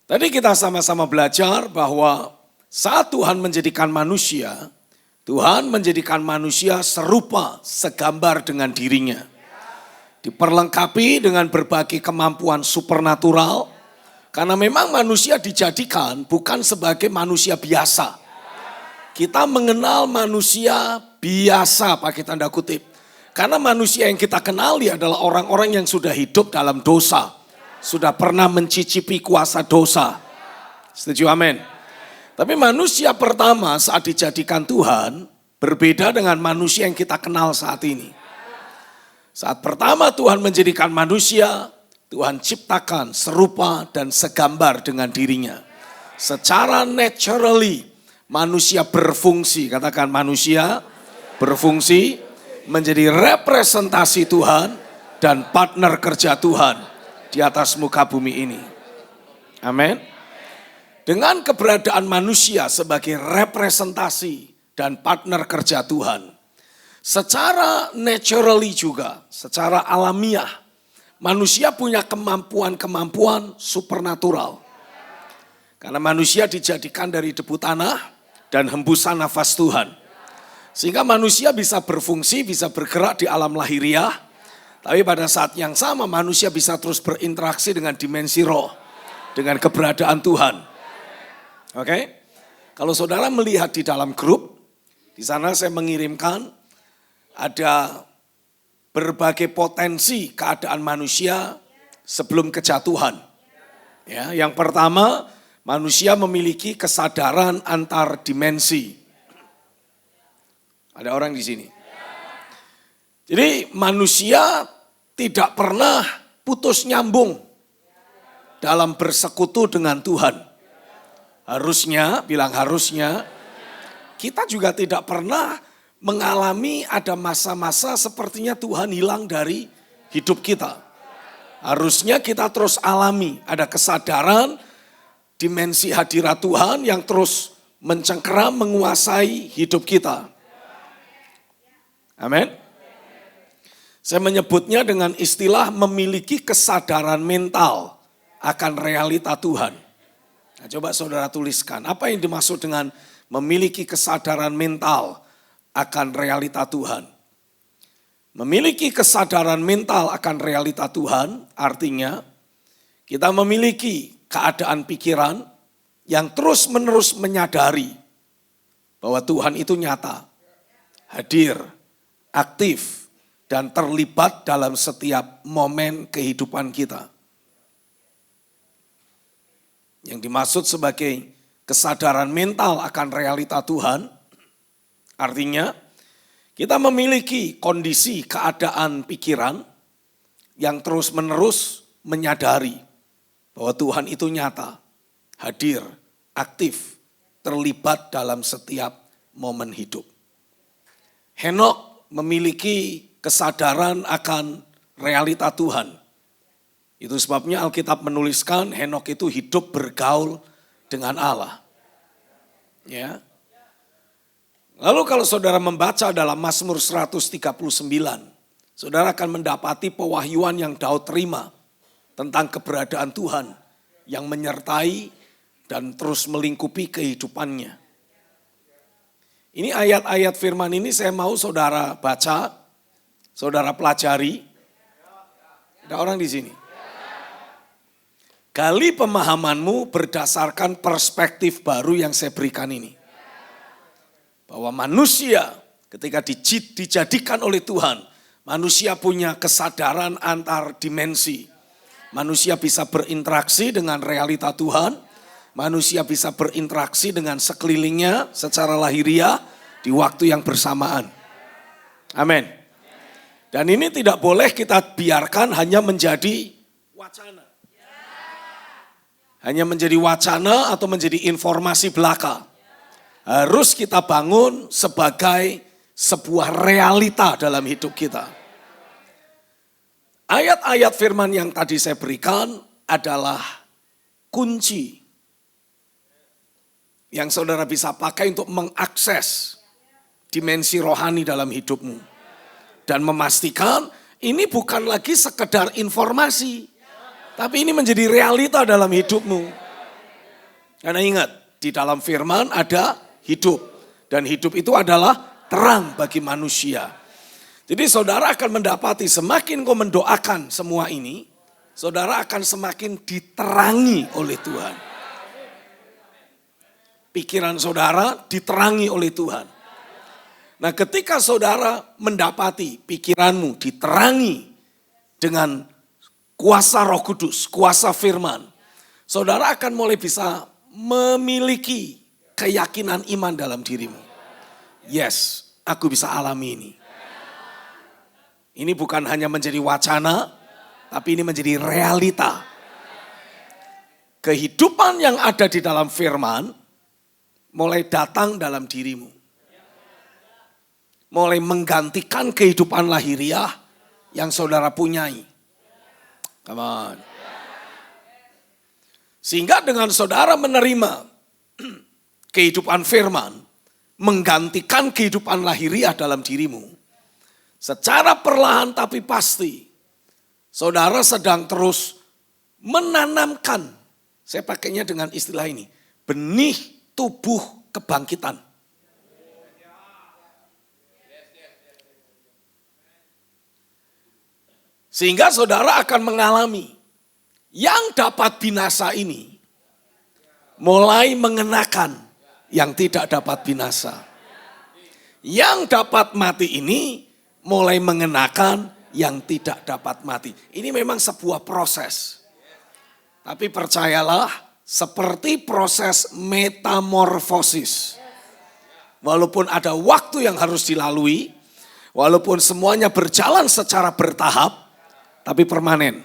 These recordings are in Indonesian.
Tadi kita sama-sama belajar bahwa saat Tuhan menjadikan manusia, Tuhan menjadikan manusia serupa, segambar dengan dirinya. Diperlengkapi dengan berbagai kemampuan supernatural, karena memang manusia dijadikan bukan sebagai manusia biasa. Kita mengenal manusia biasa pakai tanda kutip. Karena manusia yang kita kenali adalah orang-orang yang sudah hidup dalam dosa. Sudah pernah mencicipi kuasa dosa. Setuju, amin. Tapi manusia pertama saat dijadikan Tuhan berbeda dengan manusia yang kita kenal saat ini. Saat pertama Tuhan menjadikan manusia, Tuhan ciptakan serupa dan segambar dengan dirinya. Secara naturally manusia berfungsi, katakan manusia berfungsi menjadi representasi Tuhan dan partner kerja Tuhan di atas muka bumi ini. Amin. Dengan keberadaan manusia sebagai representasi dan partner kerja Tuhan, secara naturally juga, secara alamiah, manusia punya kemampuan-kemampuan supernatural. Karena manusia dijadikan dari debu tanah dan hembusan nafas Tuhan. Sehingga manusia bisa berfungsi, bisa bergerak di alam lahiriah. Tapi pada saat yang sama manusia bisa terus berinteraksi dengan dimensi roh. Dengan keberadaan Tuhan. Oke? Kalau saudara melihat di dalam grup, di sana saya mengirimkan ada berbagai potensi keadaan manusia sebelum kejatuhan. Ya, yang pertama, manusia memiliki kesadaran antar dimensi. Ada orang di sini. Jadi manusia tidak pernah putus nyambung dalam bersekutu dengan Tuhan. Harusnya, bilang harusnya, kita juga tidak pernah mengalami ada masa-masa sepertinya Tuhan hilang dari hidup kita. Harusnya kita terus alami, ada kesadaran dimensi hadirat Tuhan yang terus mencengkeram menguasai hidup kita. Amin. Saya menyebutnya dengan istilah memiliki kesadaran mental akan realita Tuhan. Nah, coba saudara tuliskan, apa yang dimaksud dengan memiliki kesadaran mental akan realita Tuhan? Memiliki kesadaran mental akan realita Tuhan artinya kita memiliki keadaan pikiran yang terus-menerus menyadari bahwa Tuhan itu nyata, hadir, aktif, dan terlibat dalam setiap momen kehidupan kita. Yang dimaksud sebagai kesadaran mental akan realita Tuhan, artinya kita memiliki kondisi keadaan pikiran yang terus-menerus menyadari bahwa Tuhan itu nyata, hadir, aktif, terlibat dalam setiap momen hidup. Henokh memiliki kesadaran akan realita Tuhan. Itu sebabnya Alkitab menuliskan Henokh itu hidup bergaul dengan Allah. Ya. Lalu kalau saudara membaca dalam Mazmur 139, saudara akan mendapati pewahyuan yang Daud terima tentang keberadaan Tuhan yang menyertai dan terus melingkupi kehidupannya. Ini ayat-ayat firman ini saya mau saudara baca, saudara pelajari. Ada orang di sini. Gali pemahamanmu berdasarkan perspektif baru yang saya berikan ini. Bahwa manusia ketika dijadikan oleh Tuhan, manusia punya kesadaran antar dimensi. Manusia bisa berinteraksi dengan realita Tuhan, manusia bisa berinteraksi dengan sekelilingnya secara lahiriah di waktu yang bersamaan. Amin. Dan ini tidak boleh kita biarkan hanya menjadi wacana. Hanya menjadi wacana atau menjadi informasi belaka. Harus kita bangun sebagai sebuah realita dalam hidup kita. Ayat-ayat firman yang tadi saya berikan adalah kunci yang saudara bisa pakai untuk mengakses dimensi rohani dalam hidupmu. Dan memastikan ini bukan lagi sekedar informasi. Tapi ini menjadi realita dalam hidupmu. Karena ingat, di dalam firman ada hidup. Dan hidup itu adalah terang bagi manusia. Jadi saudara akan mendapati semakin kau mendoakan semua ini, saudara akan semakin diterangi oleh Tuhan. Pikiran saudara diterangi oleh Tuhan. Nah, ketika saudara mendapati pikiranmu diterangi dengan kuasa Roh Kudus, kuasa firman, saudara akan mulai bisa memiliki keyakinan iman dalam dirimu. Yes, aku bisa alami ini. Ini bukan hanya menjadi wacana, tapi ini menjadi realita. Kehidupan yang ada di dalam firman mulai datang dalam dirimu. Mulai menggantikan kehidupan lahiriah yang saudara punyai. Come on. Sehingga dengan saudara menerima kehidupan firman, menggantikan kehidupan lahiriah dalam dirimu. Secara perlahan tapi pasti, saudara sedang terus menanamkan, saya pakainya dengan istilah ini, benih tubuh kebangkitan. Sehingga saudara akan mengalami yang dapat binasa ini mulai mengenakan yang tidak dapat binasa. Yang dapat mati ini mulai mengenakan yang tidak dapat mati. Ini memang sebuah proses. Tapi percayalah, seperti proses metamorfosis. Walaupun ada waktu yang harus dilalui, walaupun semuanya berjalan secara bertahap, tapi permanen.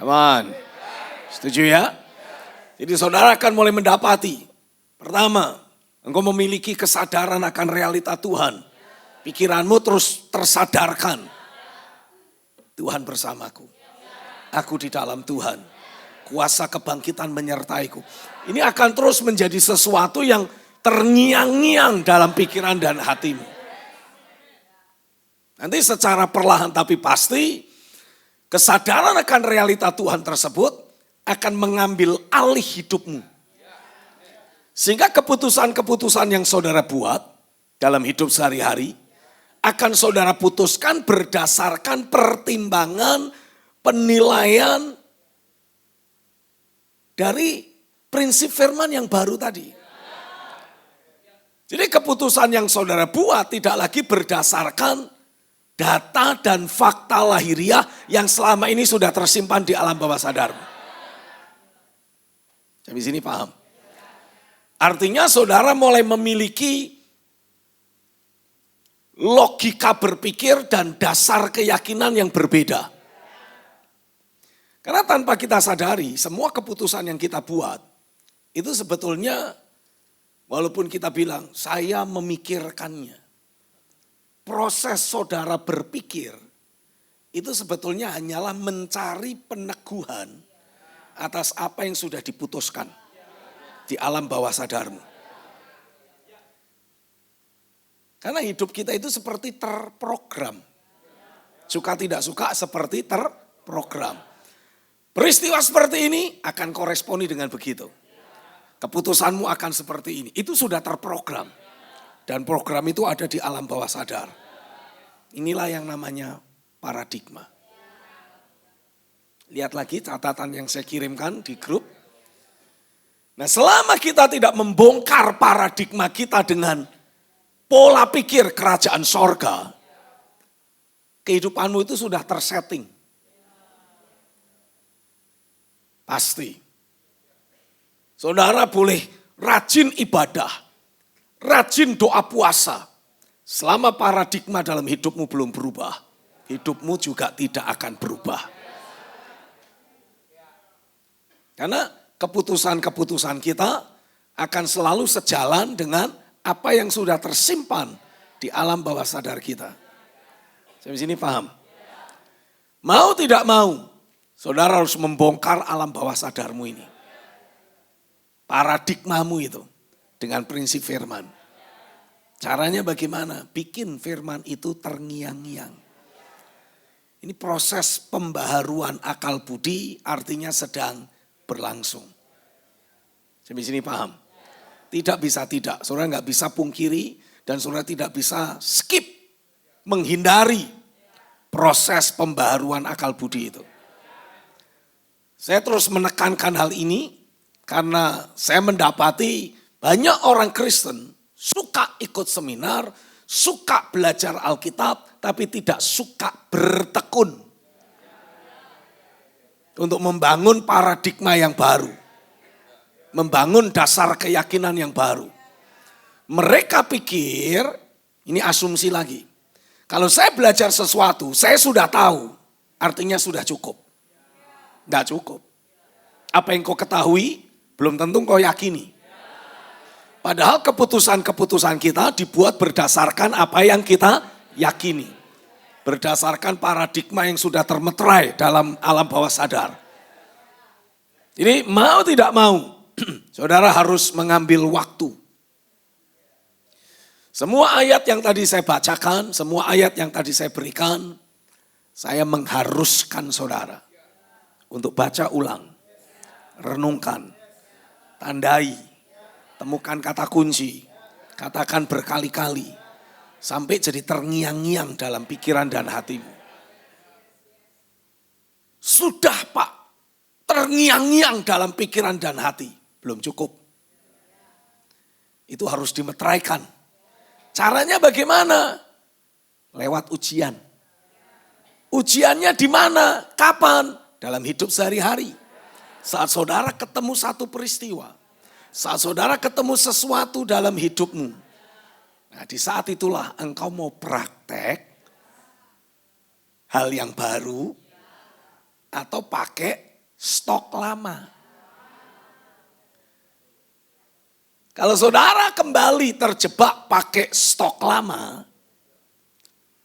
Come on. Setuju ya? Jadi saudara akan mulai mendapati. Pertama, engkau memiliki kesadaran akan realita Tuhan. Pikiranmu terus tersadarkan. Tuhan bersamaku. Aku di dalam Tuhan. Kuasa kebangkitan menyertaiku. Ini akan terus menjadi sesuatu yang terngiang-ngiang dalam pikiran dan hatimu. Nanti secara perlahan tapi pasti, kesadaran akan realita Tuhan tersebut akan mengambil alih hidupmu. Sehingga keputusan-keputusan yang saudara buat dalam hidup sehari-hari akan saudara putuskan berdasarkan pertimbangan, penilaian dari prinsip firman yang baru tadi. Jadi keputusan yang saudara buat tidak lagi berdasarkan data dan fakta lahiriah yang selama ini sudah tersimpan di alam bawah sadarmu. Sampai sini paham? Artinya saudara mulai memiliki logika berpikir dan dasar keyakinan yang berbeda. Karena tanpa kita sadari, semua keputusan yang kita buat, itu sebetulnya walaupun kita bilang, saya memikirkannya. Proses saudara berpikir itu sebetulnya hanyalah mencari peneguhan atas apa yang sudah diputuskan di alam bawah sadarmu. Karena hidup kita itu seperti terprogram. Suka tidak suka seperti terprogram. Peristiwa seperti ini akan koresponi dengan begitu. Keputusanmu akan seperti ini. Itu sudah terprogram. Dan program itu ada di alam bawah sadar. Inilah yang namanya paradigma. Lihat lagi catatan yang saya kirimkan di grup. Nah, selama kita tidak membongkar paradigma kita dengan pola pikir kerajaan sorga, kehidupanmu itu sudah tersetting. Pasti. Saudara boleh rajin ibadah, rajin doa puasa. Selama paradigma dalam hidupmu belum berubah, hidupmu juga tidak akan berubah. Karena keputusan-keputusan kita akan selalu sejalan dengan apa yang sudah tersimpan di alam bawah sadar kita. Sampai sini paham? Mau tidak mau, saudara harus membongkar alam bawah sadarmu ini. Paradigmamu itu dengan prinsip firman. Caranya bagaimana? Bikin firman itu terngiang-ngiang. Ini proses pembaharuan akal budi artinya sedang berlangsung. Sampai sini paham? Tidak bisa tidak, saudara nggak bisa pungkiri dan saudara tidak bisa skip, menghindari proses pembaharuan akal budi itu. Saya terus menekankan hal ini karena saya mendapati banyak orang Kristen suka ikut seminar, suka belajar Alkitab, tapi tidak suka bertekun untuk membangun paradigma yang baru, membangun dasar keyakinan yang baru. Mereka pikir, ini asumsi lagi, kalau saya belajar sesuatu, saya sudah tahu, artinya sudah cukup. Tidak cukup. Apa yang kau ketahui, belum tentu kau yakini. Padahal keputusan-keputusan kita dibuat berdasarkan apa yang kita yakini. Berdasarkan paradigma yang sudah termeterai dalam alam bawah sadar. Jadi mau tidak mau, saudara harus mengambil waktu. Semua ayat yang tadi saya bacakan, semua ayat yang tadi saya berikan, saya mengharuskan saudara untuk baca ulang, renungkan, tandai, temukan kata kunci, katakan berkali-kali, sampai jadi terngiang-ngiang dalam pikiran dan hatimu. Sudah Pak, terngiang-ngiang dalam pikiran dan hati, belum cukup. Itu harus dimeteraikan. Caranya bagaimana? Lewat ujian. Ujiannya di mana? Kapan? Dalam hidup sehari-hari. Saat saudara ketemu satu peristiwa. Saat saudara ketemu sesuatu dalam hidupmu. Nah di saat itulah engkau mau praktek hal yang baru atau pakai stok lama. Kalau saudara kembali terjebak pakai stok lama,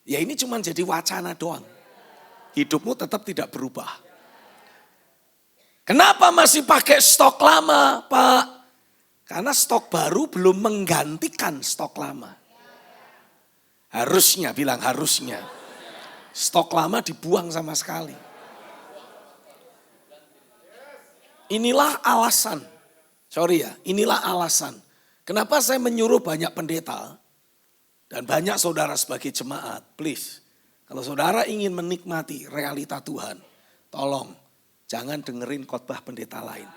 ya ini cuma jadi wacana doang. Hidupmu tetap tidak berubah. Kenapa masih pakai stok lama, Pak? Karena stok baru belum menggantikan stok lama. Harusnya, bilang harusnya. Stok lama dibuang sama sekali. Inilah alasan, inilah alasan. Kenapa saya menyuruh banyak pendeta dan banyak saudara sebagai jemaat, please. Kalau saudara ingin menikmati realita Tuhan, tolong jangan dengerin khotbah pendeta lain.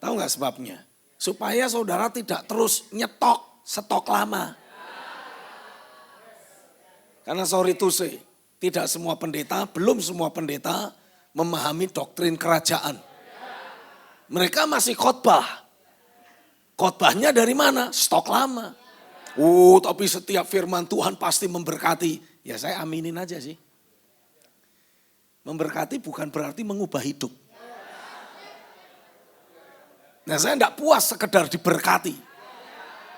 Tahu gak sebabnya? Supaya saudara tidak terus nyetok stok lama. Karena sorry to say, tidak semua pendeta, belum semua pendeta memahami doktrin kerajaan. Mereka masih khotbah. Khotbahnya dari mana? Stok lama. Tapi setiap firman Tuhan pasti memberkati. Ya saya aminin aja sih. Memberkati bukan berarti mengubah hidup. Nah saya tidak puas sekedar diberkati.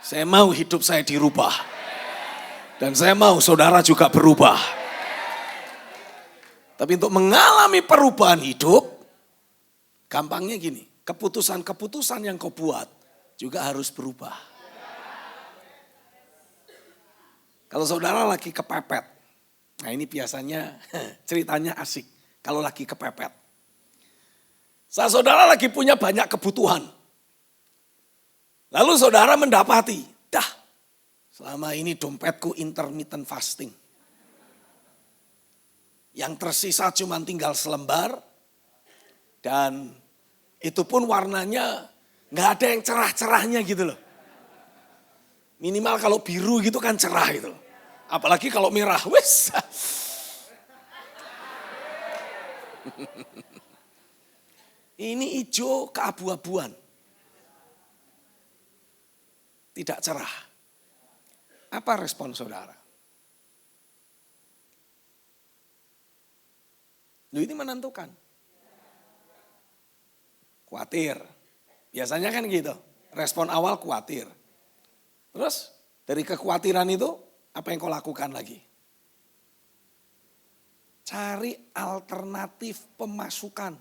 Saya mau hidup saya dirubah. Dan saya mau saudara juga berubah. Tapi untuk mengalami perubahan hidup, gampangnya gini. Keputusan-keputusan yang kau buat juga harus berubah. Kalau saudara lagi kepepet. Nah ini biasanya ceritanya asik. Kalau lagi kepepet. Saat saudara lagi punya banyak kebutuhan. Lalu saudara mendapati, selama ini dompetku intermittent fasting. Yang tersisa cuma tinggal selembar. Dan itu pun warnanya gak ada yang cerah-cerahnya gitu loh. Minimal kalau biru gitu kan cerah gitu. Apalagi kalau merah, wes. Ini hijau keabu-abuan. Tidak cerah. Apa respon saudara? Ini menentukan. Khawatir. Biasanya kan gitu. Respon awal khawatir. Terus dari kekhawatiran itu apa yang kau lakukan lagi? Cari alternatif pemasukan.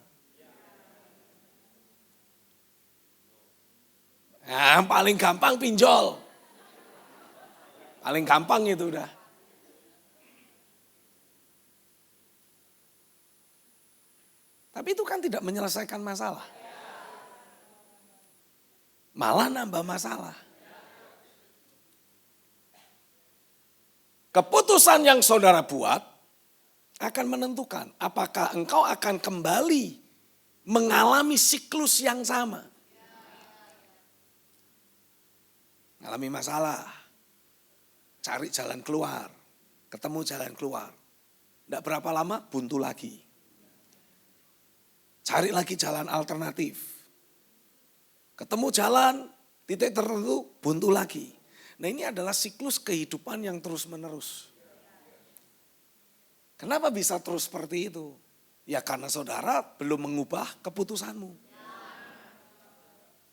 Nah, paling gampang pinjol. Paling gampang itu udah. Tapi itu kan tidak menyelesaikan masalah. malah nambah masalah. Keputusan yang saudara buat akan menentukan apakah engkau akan kembali mengalami siklus yang sama. Mengalami masalah, cari jalan keluar, ketemu jalan keluar. Tidak berapa lama buntu lagi. Cari lagi jalan alternatif. Ketemu jalan, titik tertentu, buntu lagi. Nah ini adalah siklus kehidupan yang terus menerus. Kenapa bisa terus seperti itu? Ya karena saudara belum mengubah keputusanmu.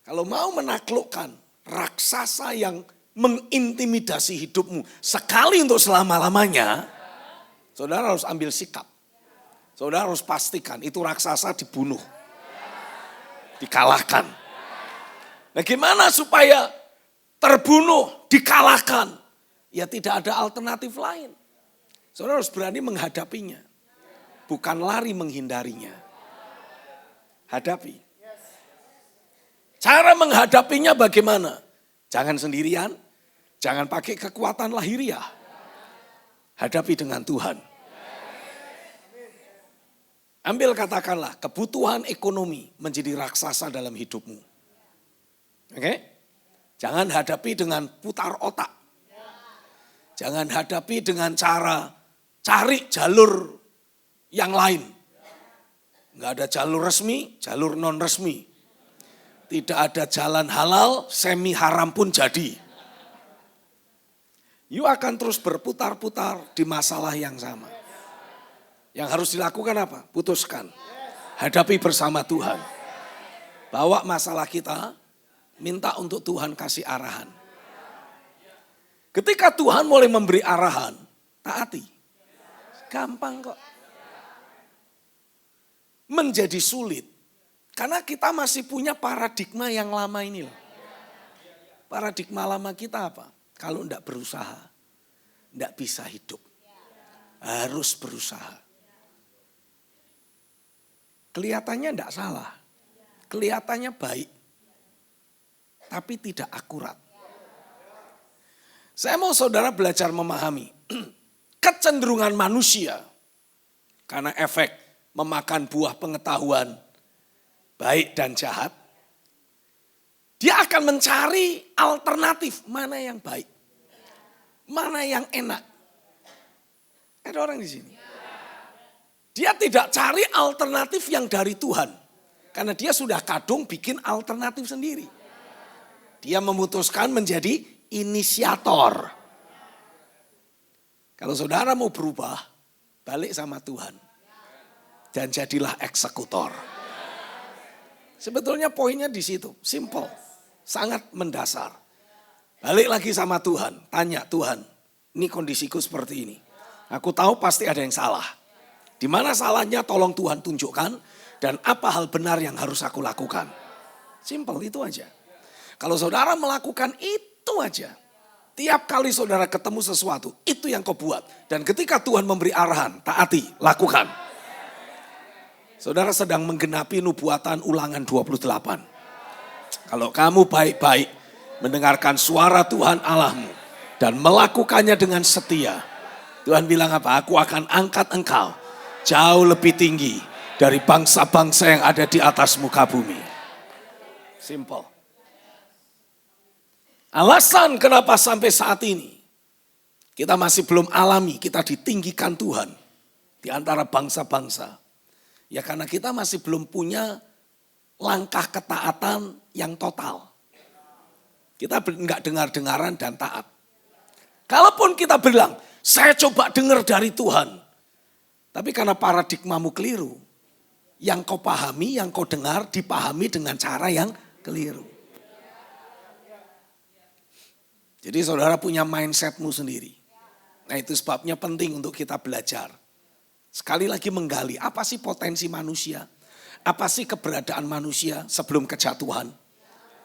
Kalau mau menaklukkan raksasa yang mengintimidasi hidupmu sekali untuk selama-lamanya, saudara harus ambil sikap. Saudara harus pastikan itu raksasa dibunuh, dikalahkan. Nah gimana supaya terbunuh, dikalahkan? Ya tidak ada alternatif lain. Saudara harus berani menghadapinya. Bukan lari menghindarinya. Hadapi. Cara menghadapinya bagaimana? Jangan sendirian, jangan pakai kekuatan lahiriah. Hadapi dengan Tuhan. Ambil katakanlah kebutuhan ekonomi menjadi raksasa dalam hidupmu. Oke? Jangan hadapi dengan putar otak. Jangan hadapi dengan cara cari jalur yang lain. Enggak ada jalur resmi, jalur non resmi. Tidak ada jalan halal, semi haram pun jadi. You akan terus berputar-putar di masalah yang sama. Yang harus dilakukan apa? Putuskan. Hadapi bersama Tuhan. Bawa masalah kita, minta untuk Tuhan kasih arahan. Ketika Tuhan mulai memberi arahan, taati. Gampang kok. Menjadi sulit. Karena kita masih punya paradigma yang lama ini loh. Paradigma lama kita apa? Kalau enggak berusaha, enggak bisa hidup. Harus berusaha. Kelihatannya enggak salah. Kelihatannya baik. Tapi tidak akurat. Saya mau saudara belajar memahami. Kecenderungan manusia karena efek memakan buah pengetahuan baik dan jahat, dia akan mencari alternatif mana yang baik, mana yang enak. Ada orang di sini. Dia tidak cari alternatif yang dari Tuhan, karena dia sudah kadung bikin alternatif sendiri. Dia memutuskan menjadi inisiator. Kalau saudara mau berubah, balik sama Tuhan. Dan jadilah eksekutor. Sebetulnya poinnya di situ, simple, sangat mendasar. Balik lagi sama Tuhan, tanya Tuhan, ini kondisiku seperti ini. Aku tahu pasti ada yang salah. Di mana salahnya tolong Tuhan tunjukkan dan apa hal benar yang harus aku lakukan. Simple itu aja. Kalau saudara melakukan itu aja, tiap kali saudara ketemu sesuatu, itu yang kau buat. Dan ketika Tuhan memberi arahan, taati, lakukan. Saudara sedang menggenapi nubuatan Ulangan 28. Kalau kamu baik-baik mendengarkan suara Tuhan Allahmu dan melakukannya dengan setia, Tuhan bilang apa? Aku akan angkat engkau jauh lebih tinggi dari bangsa-bangsa yang ada di atas muka bumi. Simple. Alasan kenapa sampai saat ini kita masih belum alami, kita ditinggikan Tuhan di antara bangsa-bangsa. Ya karena kita masih belum punya langkah ketaatan yang total. Kita enggak dengar-dengaran dan taat. Kalaupun kita bilang, saya coba dengar dari Tuhan. Tapi karena paradigmamu keliru, yang kau pahami, yang kau dengar dipahami dengan cara yang keliru. Jadi saudara punya mindsetmu sendiri. Nah itu sebabnya penting untuk kita belajar. Sekali lagi menggali apa sih potensi manusia. Apa sih keberadaan manusia sebelum kejatuhan.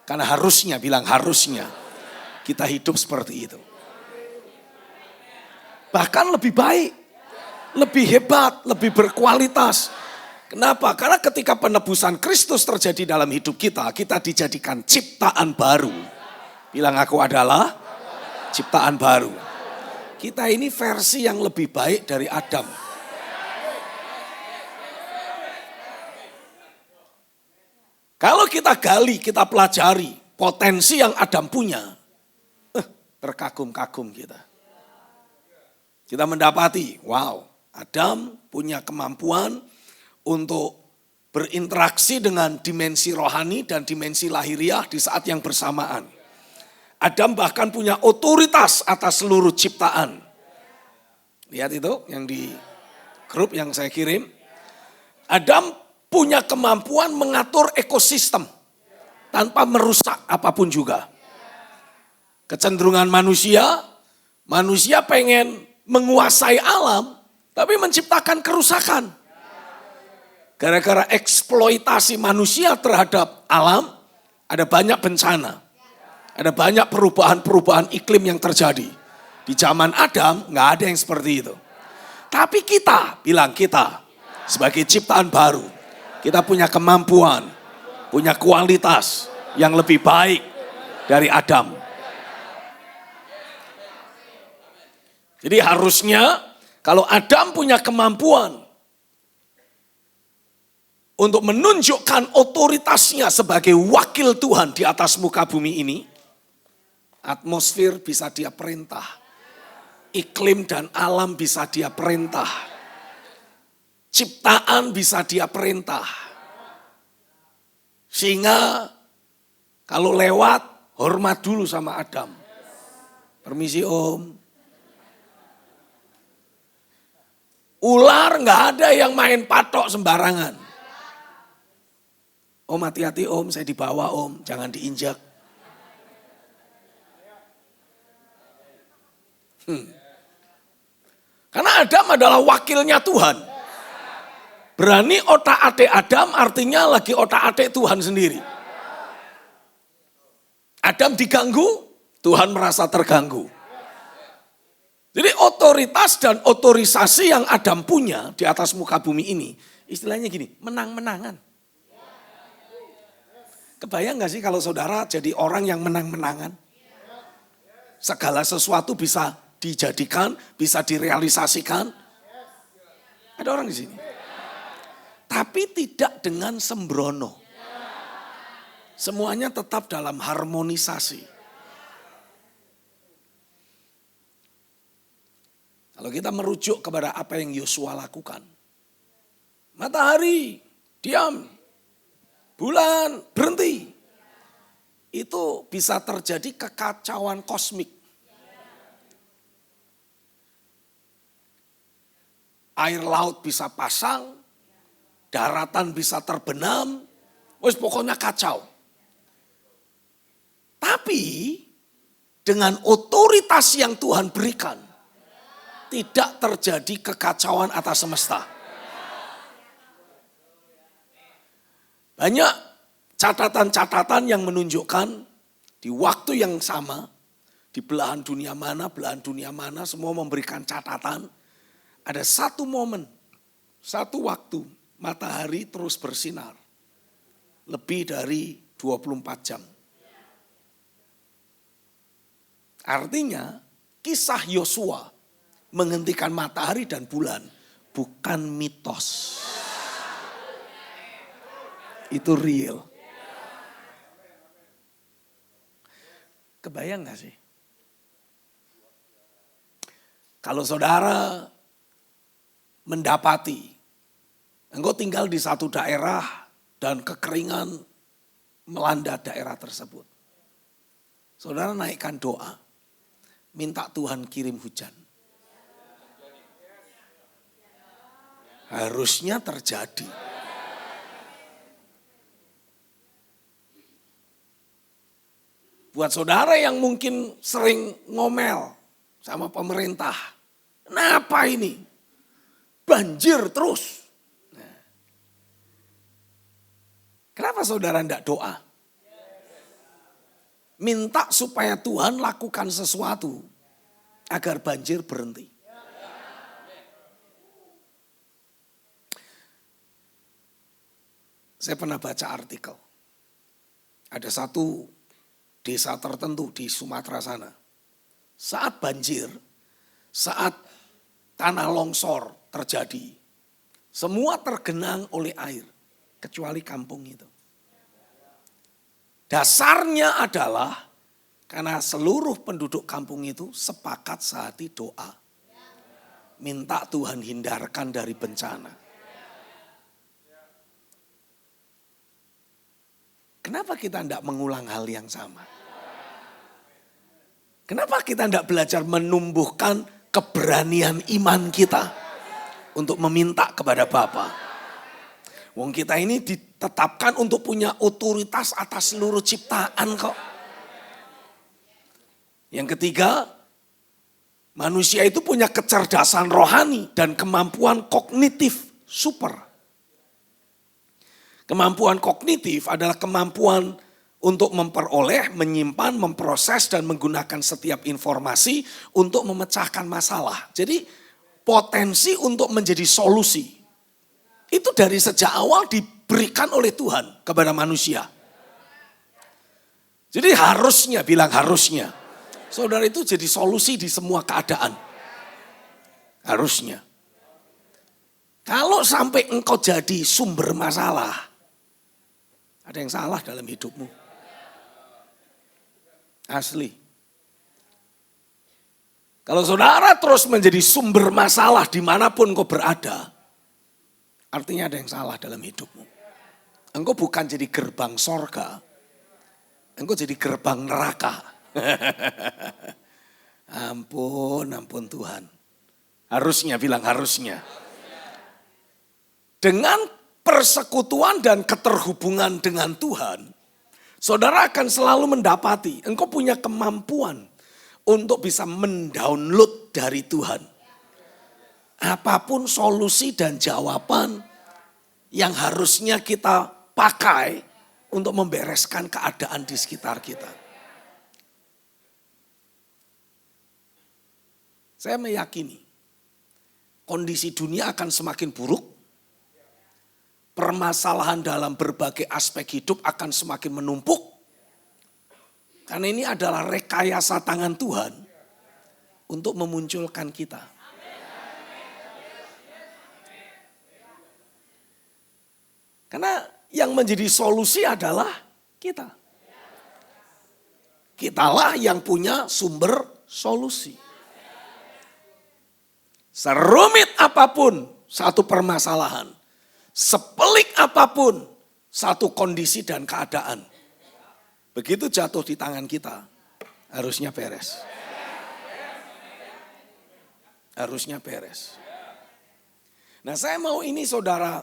Karena harusnya, bilang harusnya kita hidup seperti itu. Bahkan lebih baik, lebih hebat, lebih berkualitas. Kenapa? Karena ketika penebusan Kristus terjadi dalam hidup kita, kita dijadikan ciptaan baru. Bilang aku adalah ciptaan baru. Kita ini versi yang lebih baik dari Adam. Kalau kita gali, kita pelajari potensi yang Adam punya, terkagum-kagum kita. Kita mendapati, wow, Adam punya kemampuan untuk berinteraksi dengan dimensi rohani dan dimensi lahiriah di saat yang bersamaan. Adam bahkan punya otoritas atas seluruh ciptaan. Lihat itu yang di grup yang saya kirim. Adam punya kemampuan mengatur ekosistem tanpa merusak apapun juga. Kecenderungan manusia pengen menguasai alam tapi menciptakan kerusakan. Gara-gara eksploitasi manusia terhadap alam, ada banyak bencana. Ada banyak perubahan-perubahan iklim yang terjadi. Di zaman Adam nggak ada yang seperti itu. Tapi kita, sebagai ciptaan baru, kita punya kemampuan, punya kualitas yang lebih baik dari Adam. Jadi harusnya kalau Adam punya kemampuan untuk menunjukkan otoritasnya sebagai wakil Tuhan di atas muka bumi ini, atmosfer bisa dia perintah, iklim dan alam bisa dia perintah, ciptaan bisa dia perintah. Sehingga kalau lewat, hormat dulu sama Adam. Permisi om. Ular nggak ada yang main patok sembarangan. Om hati-hati om, saya dibawa om, jangan diinjak. Karena Adam adalah wakilnya Tuhan. Berani otak-atik Adam artinya lagi otak-atik Tuhan sendiri. Adam diganggu, Tuhan merasa terganggu. Jadi otoritas dan otorisasi yang Adam punya di atas muka bumi ini, istilahnya gini, menang-menangan. Kebayang gak sih kalau saudara jadi orang yang menang-menangan? Segala sesuatu bisa dijadikan, bisa direalisasikan. Ada orang di sini. Tapi tidak dengan sembrono. Semuanya tetap dalam harmonisasi. Kalau kita merujuk kepada apa yang Yosua lakukan. Matahari, diam. Bulan, berhenti. Itu bisa terjadi kekacauan kosmik. Air laut bisa pasang, daratan bisa terbenam, wes pokoknya kacau. Tapi dengan otoritas yang Tuhan berikan, tidak terjadi kekacauan atas semesta. Banyak catatan-catatan yang menunjukkan di waktu yang sama, di belahan dunia mana, semua memberikan catatan. Ada satu momen, satu waktu matahari terus bersinar. Lebih dari 24 jam. Artinya kisah Yosua menghentikan matahari dan bulan bukan mitos. Itu real. Kebayang gak sih? Kalau saudara mendapati, engkau tinggal di satu daerah dan kekeringan melanda daerah tersebut. Saudara naikkan doa, minta Tuhan kirim hujan. Harusnya terjadi. Buat saudara yang mungkin sering ngomel sama pemerintah. Kenapa ini? Banjir terus. Nah. Kenapa saudara tidak doa? Minta supaya Tuhan lakukan sesuatu agar banjir berhenti. Saya pernah baca artikel. Ada satu desa tertentu di Sumatera sana. Saat banjir, saat tanah longsor terjadi, semua tergenang oleh air, kecuali kampung itu. Dasarnya adalah karena seluruh penduduk kampung itu sepakat sehati doa. Minta Tuhan hindarkan dari bencana. Kenapa kita tidak mengulang hal yang sama? Kenapa kita tidak belajar menumbuhkan keberanian iman kita untuk meminta kepada Bapa? Wong kita ini ditetapkan untuk punya otoritas atas seluruh ciptaan kok. Yang ketiga, manusia itu punya kecerdasan rohani dan kemampuan kognitif super. Kemampuan kognitif adalah kemampuan untuk memperoleh, menyimpan, memproses, dan menggunakan setiap informasi untuk memecahkan masalah. Jadi potensi untuk menjadi solusi. Itu dari sejak awal diberikan oleh Tuhan kepada manusia. Jadi harusnya, bilang harusnya. Saudara itu jadi solusi di semua keadaan. Harusnya. Kalau sampai engkau jadi sumber masalah, ada yang salah dalam hidupmu. Asli. Kalau saudara terus menjadi sumber masalah dimanapun kau berada, artinya ada yang salah dalam hidupmu. Engkau bukan jadi gerbang sorga, engkau jadi gerbang neraka. Ampun Tuhan. Harusnya, bilang harusnya. Dengan persekutuan dan keterhubungan dengan Tuhan, saudara akan selalu mendapati, engkau punya kemampuan untuk bisa mendownload dari Tuhan. Apapun solusi dan jawaban yang harusnya kita pakai untuk membereskan keadaan di sekitar kita. Saya meyakini kondisi dunia akan semakin buruk. Permasalahan dalam berbagai aspek hidup akan semakin menumpuk. Karena ini adalah rekayasa tangan Tuhan untuk memunculkan kita. Karena yang menjadi solusi adalah kita. Kitalah yang punya sumber solusi. Serumit apapun satu permasalahan, sepelik apapun satu kondisi dan keadaan, begitu jatuh di tangan kita, harusnya beres. Harusnya beres. Nah, saya mau ini saudara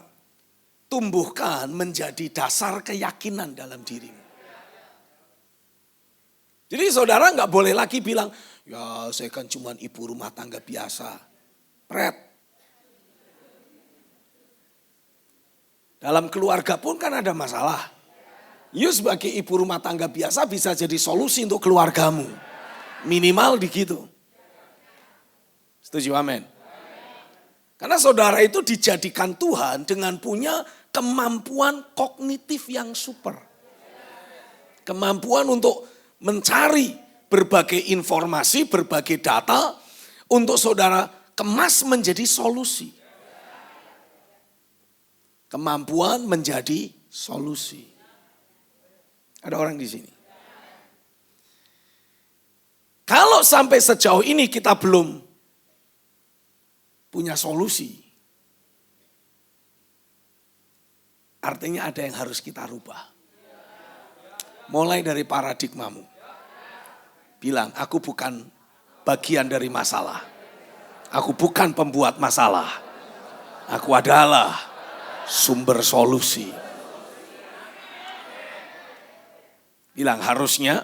tumbuhkan menjadi dasar keyakinan dalam dirimu. Jadi saudara nggak boleh lagi bilang, ya saya kan cuma ibu rumah tangga biasa. Pret. Dalam keluarga pun kan ada masalah. You sebagai ibu rumah tangga biasa bisa jadi solusi untuk keluargamu. Minimal begitu. Setuju, amin. Karena saudara itu dijadikan Tuhan dengan punya kemampuan kognitif yang super. Kemampuan untuk mencari berbagai informasi, berbagai data untuk saudara kemas menjadi solusi. Kemampuan menjadi solusi. Ada orang di sini. Kalau sampai sejauh ini kita belum punya solusi, artinya ada yang harus kita rubah. Mulai dari paradigmamu. Bilang, aku bukan bagian dari masalah. Aku bukan pembuat masalah. Aku adalah sumber solusi. Bilang harusnya,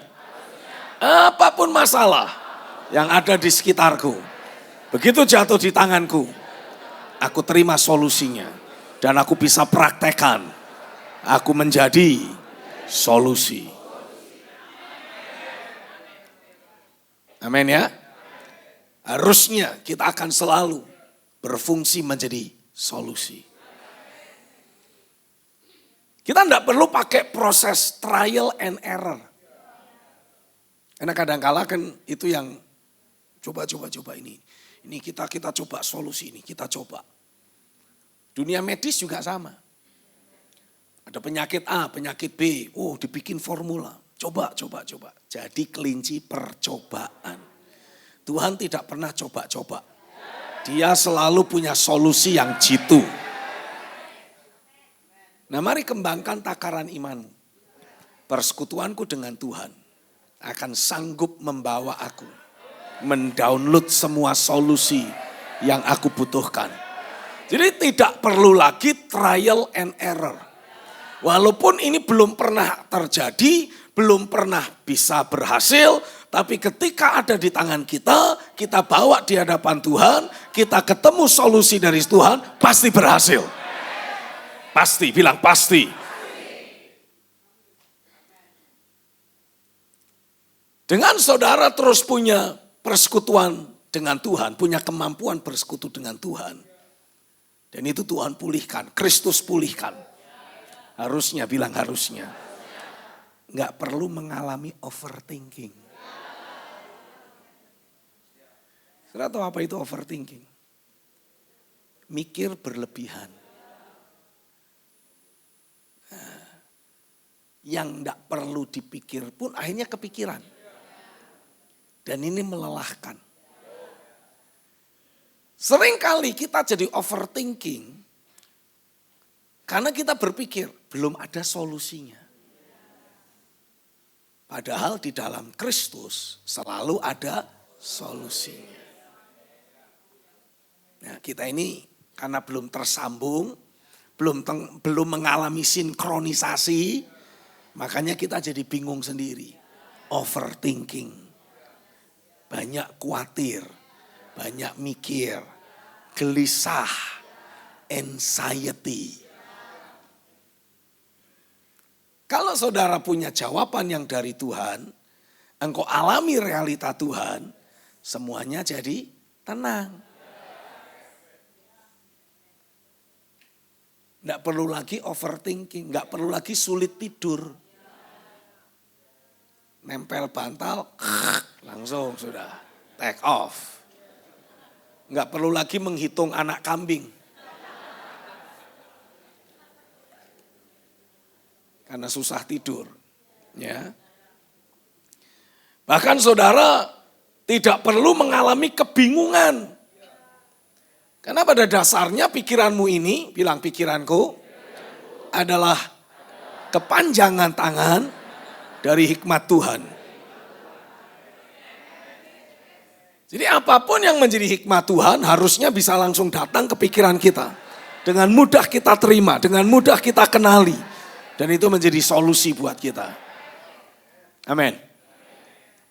apapun masalah yang ada di sekitarku, begitu jatuh di tanganku, aku terima solusinya. Dan aku bisa praktekkan, aku menjadi solusi. Amin ya. Harusnya kita akan selalu berfungsi menjadi solusi. Kita tidak perlu pakai proses trial and error. Karena kadang-kala kan itu yang coba ini. Ini kita coba solusi ini, kita coba. Dunia medis juga sama. Ada penyakit A, penyakit B, dibikin formula. Coba. Jadi kelinci percobaan. Tuhan tidak pernah coba-coba. Dia selalu punya solusi yang jitu. Nah, mari kembangkan takaran iman. Persekutuanku dengan Tuhan akan sanggup membawa aku mendownload semua solusi yang aku butuhkan. Jadi tidak perlu lagi trial and error. Walaupun ini belum pernah terjadi, belum pernah bisa berhasil, tapi ketika ada di tangan kita, kita bawa di hadapan Tuhan, kita ketemu solusi dari Tuhan, pasti berhasil. Pasti, bilang pasti. Dengan saudara terus punya persekutuan dengan Tuhan, punya kemampuan bersekutu dengan Tuhan. Dan itu Tuhan pulihkan, Kristus pulihkan. Harusnya, bilang harusnya. Enggak perlu mengalami overthinking. Saudara tahu apa itu overthinking? Mikir berlebihan. Yang enggak perlu dipikir pun akhirnya kepikiran. Dan ini melelahkan. Seringkali kita jadi overthinking karena kita berpikir belum ada solusinya. Padahal di dalam Kristus selalu ada solusinya. Nah, kita ini karena belum tersambung, belum mengalami sinkronisasi, makanya kita jadi bingung sendiri. Overthinking. Banyak khawatir, banyak mikir, gelisah, anxiety. Kalau saudara punya jawaban yang dari Tuhan, engkau alami realita Tuhan, semuanya jadi tenang. Nggak perlu lagi overthinking, nggak perlu lagi sulit tidur. Nempel bantal, langsung sudah take off. Nggak perlu lagi menghitung anak kambing. Karena susah tidur. Ya. Bahkan saudara tidak perlu mengalami kebingungan. Karena pada dasarnya pikiranmu ini, bilang pikiranku, adalah kepanjangan tangan dari hikmat Tuhan. Jadi apapun yang menjadi hikmat Tuhan harusnya bisa langsung datang ke pikiran kita. Dengan mudah kita terima, dengan mudah kita kenali. Dan itu menjadi solusi buat kita. Amin.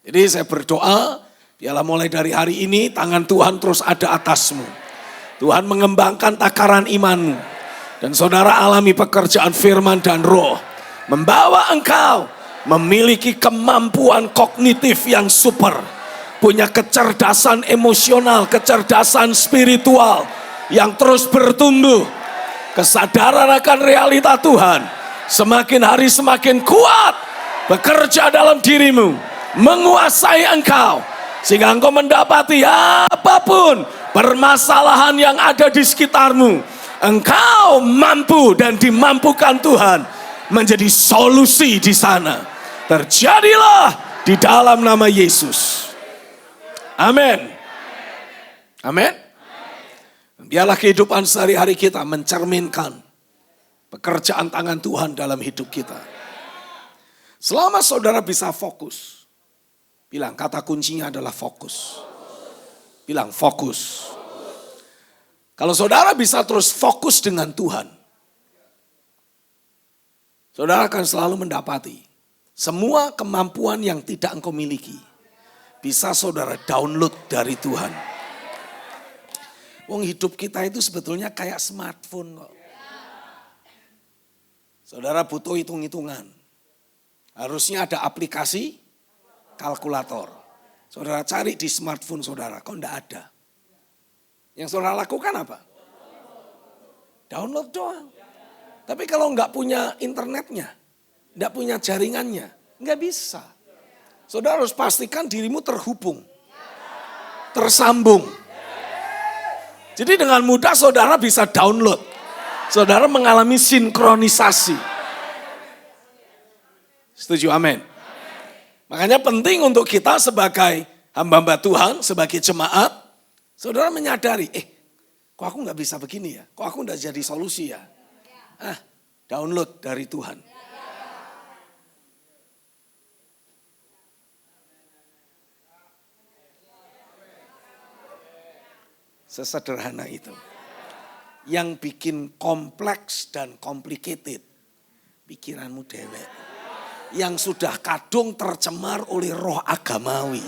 Jadi saya berdoa, biarlah mulai dari hari ini tangan Tuhan terus ada atasmu. Tuhan mengembangkan takaran imanmu. Dan saudara alami pekerjaan firman dan roh. Membawa engkau memiliki kemampuan kognitif yang super. Punya kecerdasan emosional, kecerdasan spiritual yang terus bertumbuh. Kesadaran akan realita Tuhan semakin hari semakin kuat bekerja dalam dirimu, menguasai engkau. Sehingga engkau mendapati apapun permasalahan yang ada di sekitarmu, engkau mampu dan dimampukan Tuhan menjadi solusi di sana. Terjadilah di dalam nama Yesus. Amin. Amin. Biarlah kehidupan sehari-hari kita mencerminkan pekerjaan tangan Tuhan dalam hidup kita. Selama saudara bisa fokus. Bilang kata kuncinya adalah fokus. Bilang fokus. Kalau saudara bisa terus fokus dengan Tuhan, saudara akan selalu mendapati semua kemampuan yang tidak engkau miliki bisa saudara download dari Tuhan. Wong hidup kita itu sebetulnya kayak smartphone kok. Saudara butuh hitung-hitungan. Harusnya ada aplikasi kalkulator. Saudara cari di smartphone saudara, kok enggak ada. Yang saudara lakukan apa? Download doang. Tapi kalau nggak punya internetnya, nggak punya jaringannya, nggak bisa. Saudara harus pastikan dirimu terhubung, tersambung. Jadi dengan mudah saudara bisa download. Saudara mengalami sinkronisasi. Setuju, amin. Makanya penting untuk kita sebagai hamba-hamba Tuhan, sebagai jemaat, saudara menyadari, kok aku nggak bisa begini ya? Kok aku nggak jadi solusi ya? Download dari Tuhan. Sesederhana itu. Yang bikin kompleks dan complicated, pikiranmu dewek. Yang sudah kadung tercemar oleh roh agamawi.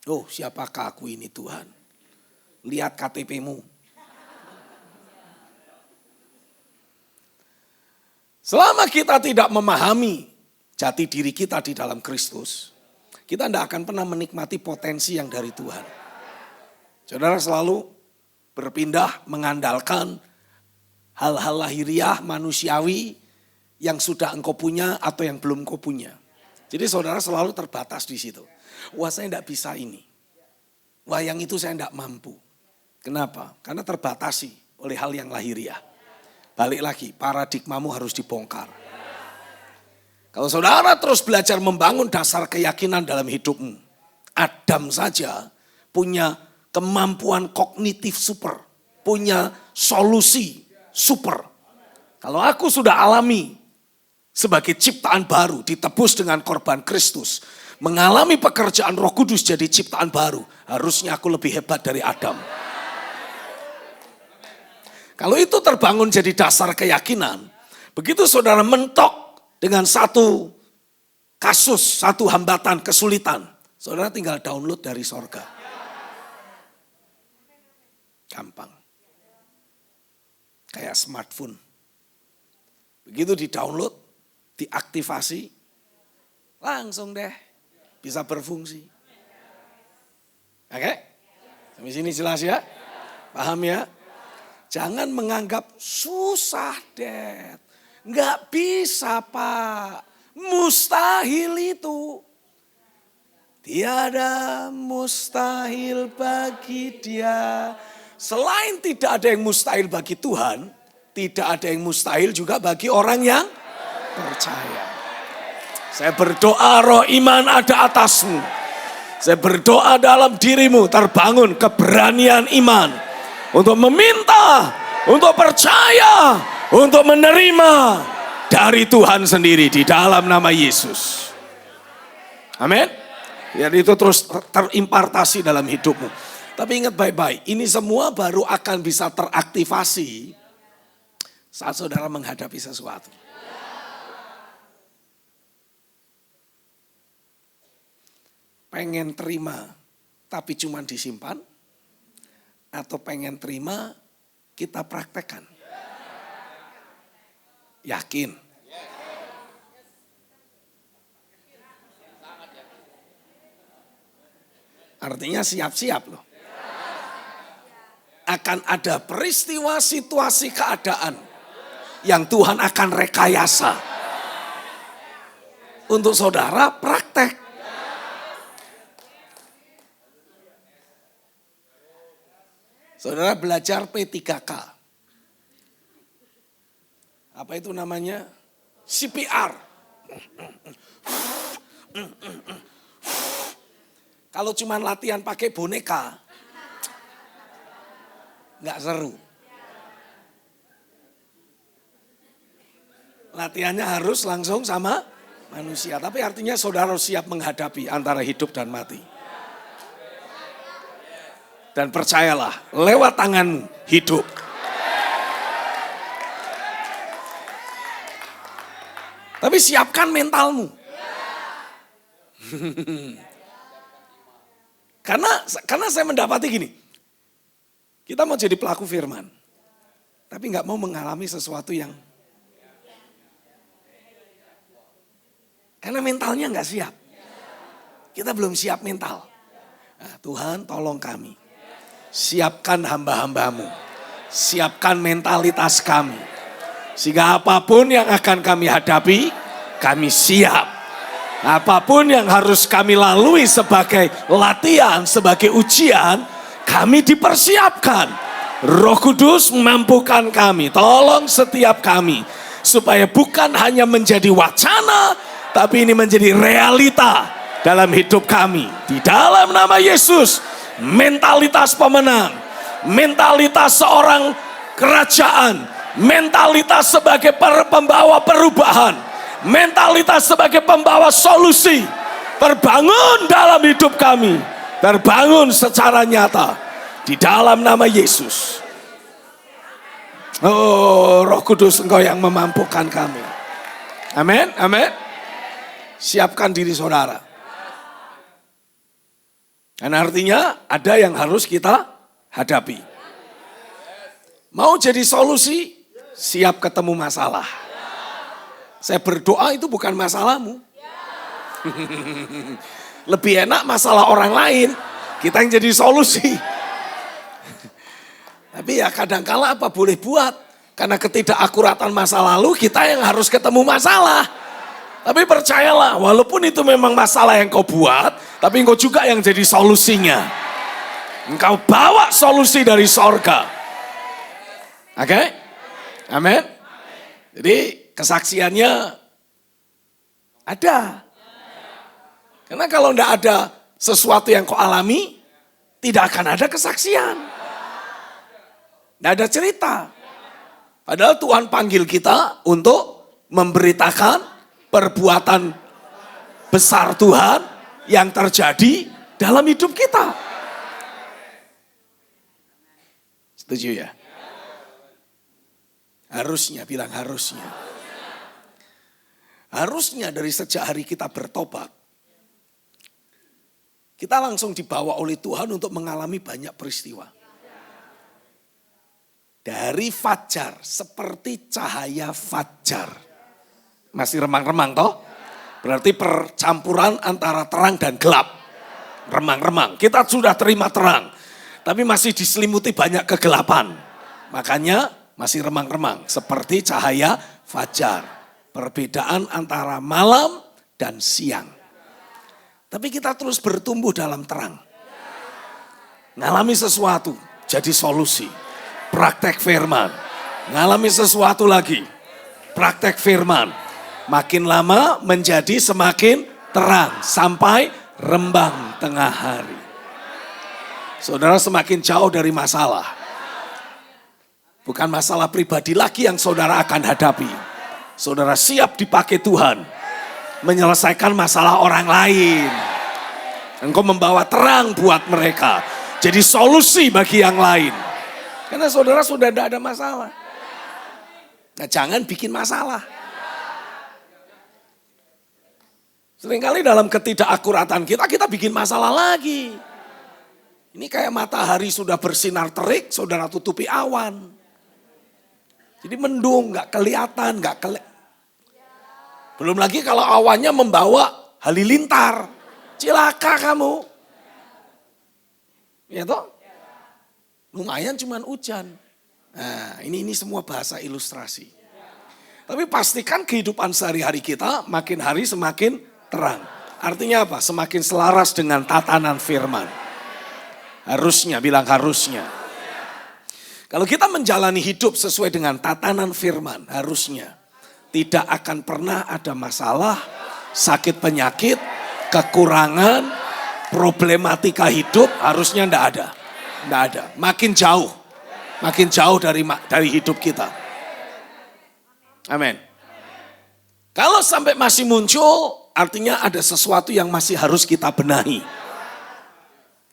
Oh, siapakah aku ini Tuhan? Lihat KTP-mu. Selama kita tidak memahami jati diri kita di dalam Kristus, kita tidak akan pernah menikmati potensi yang dari Tuhan. Saudara selalu berpindah mengandalkan hal-hal lahiriah manusiawi yang sudah engkau punya atau yang belum engkau punya. Jadi saudara selalu terbatas di situ. Wah, saya tidak bisa ini. Wah, yang itu saya tidak mampu. Kenapa? Karena terbatasi oleh hal yang lahiriah. Balik lagi, paradigmamu harus dibongkar. Kalau saudara terus belajar membangun dasar keyakinan dalam hidupmu. Adam saja punya kemampuan kognitif super. Punya solusi super. Kalau aku sudah alami sebagai ciptaan baru, ditebus dengan korban Kristus. Mengalami pekerjaan Roh Kudus jadi ciptaan baru. Harusnya aku lebih hebat dari Adam. Kalau itu terbangun jadi dasar keyakinan, begitu saudara mentok dengan satu kasus, satu hambatan, kesulitan, saudara tinggal download dari sorga. Gampang. Kayak smartphone. Begitu di-download, diaktifasi, langsung deh bisa berfungsi. Oke? Sampai sini jelas ya? Paham ya? Jangan menganggap susah, Dad. Nggak bisa, Pak. Mustahil itu. Tiada mustahil bagi Dia. Selain tidak ada yang mustahil bagi Tuhan, tidak ada yang mustahil juga bagi orang yang percaya. Saya berdoa roh iman ada atasmu. Saya berdoa dalam dirimu terbangun keberanian iman. Untuk meminta, untuk percaya, untuk menerima dari Tuhan sendiri di dalam nama Yesus. Amin. Biar itu terus terimpartasi dalam hidupmu. Tapi ingat baik-baik, ini semua baru akan bisa teraktivasi saat saudara menghadapi sesuatu. Pengen terima tapi cuma disimpan, atau pengen terima kita praktekkan? Yakin? Artinya siap-siap loh. Akan ada peristiwa, situasi, keadaan yang Tuhan akan rekayasa. Untuk saudara praktek. Saudara belajar P3K. Apa itu namanya? CPR. Kalau cuma latihan pakai boneka, nggak seru. Latihannya harus langsung sama manusia. Tapi artinya saudara harus siap menghadapi antara hidup dan mati. Dan percayalah, lewat tanganmu hidup. Tapi siapkan mentalmu. Karena saya mendapati gini. Kita mau jadi pelaku firman. Tapi gak mau mengalami sesuatu yang. Karena mentalnya gak siap. Kita belum siap mental. Nah, Tuhan tolong kami. Siapkan hamba-hambamu. Siapkan mentalitas kami. Sehingga apapun yang akan kami hadapi, kami siap. Apapun yang harus kami lalui sebagai latihan, sebagai ujian, kami dipersiapkan. Roh Kudus mampukan kami, tolong setiap kami. Supaya bukan hanya menjadi wacana, tapi ini menjadi realita dalam hidup kami. Di dalam nama Yesus, mentalitas pemenang. Mentalitas seorang kerajaan, mentalitas sebagai pembawa perubahan, mentalitas sebagai pembawa solusi, terbangun dalam hidup kami, terbangun secara nyata di dalam nama Yesus. Oh, Roh Kudus, Engkau yang memampukan kami. Amin, amin. Siapkan diri saudara. Karena artinya ada yang harus kita hadapi. Mau jadi solusi, siap ketemu masalah. Saya berdoa itu bukan masalahmu. Lebih enak masalah orang lain, kita yang jadi solusi. Tapi ya kadangkala apa boleh buat. Karena ketidakakuratan masa lalu, kita yang harus ketemu masalah. Tapi percayalah, walaupun itu memang masalah yang kau buat, tapi engkau juga yang jadi solusinya. Engkau bawa solusi dari sorga. Oke? Amin. Jadi kesaksiannya ada. Karena kalau tidak ada sesuatu yang kau alami, tidak akan ada kesaksian. Tidak ada cerita. Padahal Tuhan panggil kita untuk memberitakan perbuatan besar Tuhan yang terjadi dalam hidup kita. Setuju ya? Harusnya, bilang harusnya. Harusnya dari sejak hari kita bertobat, kita langsung dibawa oleh Tuhan untuk mengalami banyak peristiwa. Dari fajar, seperti cahaya fajar. Masih remang-remang toh? Berarti percampuran antara terang dan gelap. Remang-remang, kita sudah terima terang. Tapi masih diselimuti banyak kegelapan. Makanya masih remang-remang. Seperti cahaya fajar. Perbedaan antara malam dan siang. Tapi kita terus bertumbuh dalam terang. Ngalami sesuatu, jadi solusi. Praktek firman. Ngalami sesuatu lagi. Praktek firman. Makin lama menjadi semakin terang. Sampai rembang tengah hari. Saudara semakin jauh dari masalah. Bukan masalah pribadi lagi yang saudara akan hadapi. Saudara siap dipakai Tuhan. Menyelesaikan masalah orang lain. Engkau membawa terang buat mereka. Jadi solusi bagi yang lain. Karena saudara sudah tidak ada masalah. Nah, jangan bikin masalah. Seringkali dalam ketidakakuratan kita bikin masalah lagi. Ini kayak matahari sudah bersinar terik, saudara tutupi awan. Jadi mendung, gak kelihatan, Belum lagi kalau awannya membawa halilintar. Cilaka kamu. Ya toh? Lumayan cuman hujan. Nah, ini semua bahasa ilustrasi. Tapi pastikan kehidupan sehari-hari kita makin hari semakin terang. Artinya apa? Semakin selaras dengan tatanan firman. Harusnya, bilang harusnya. Kalau kita menjalani hidup sesuai dengan tatanan firman, harusnya tidak akan pernah ada masalah, sakit penyakit, kekurangan, problematika hidup, harusnya tidak ada. Tidak ada. Makin jauh dari hidup kita. Amin. Kalau sampai masih muncul, artinya ada sesuatu yang masih harus kita benahi.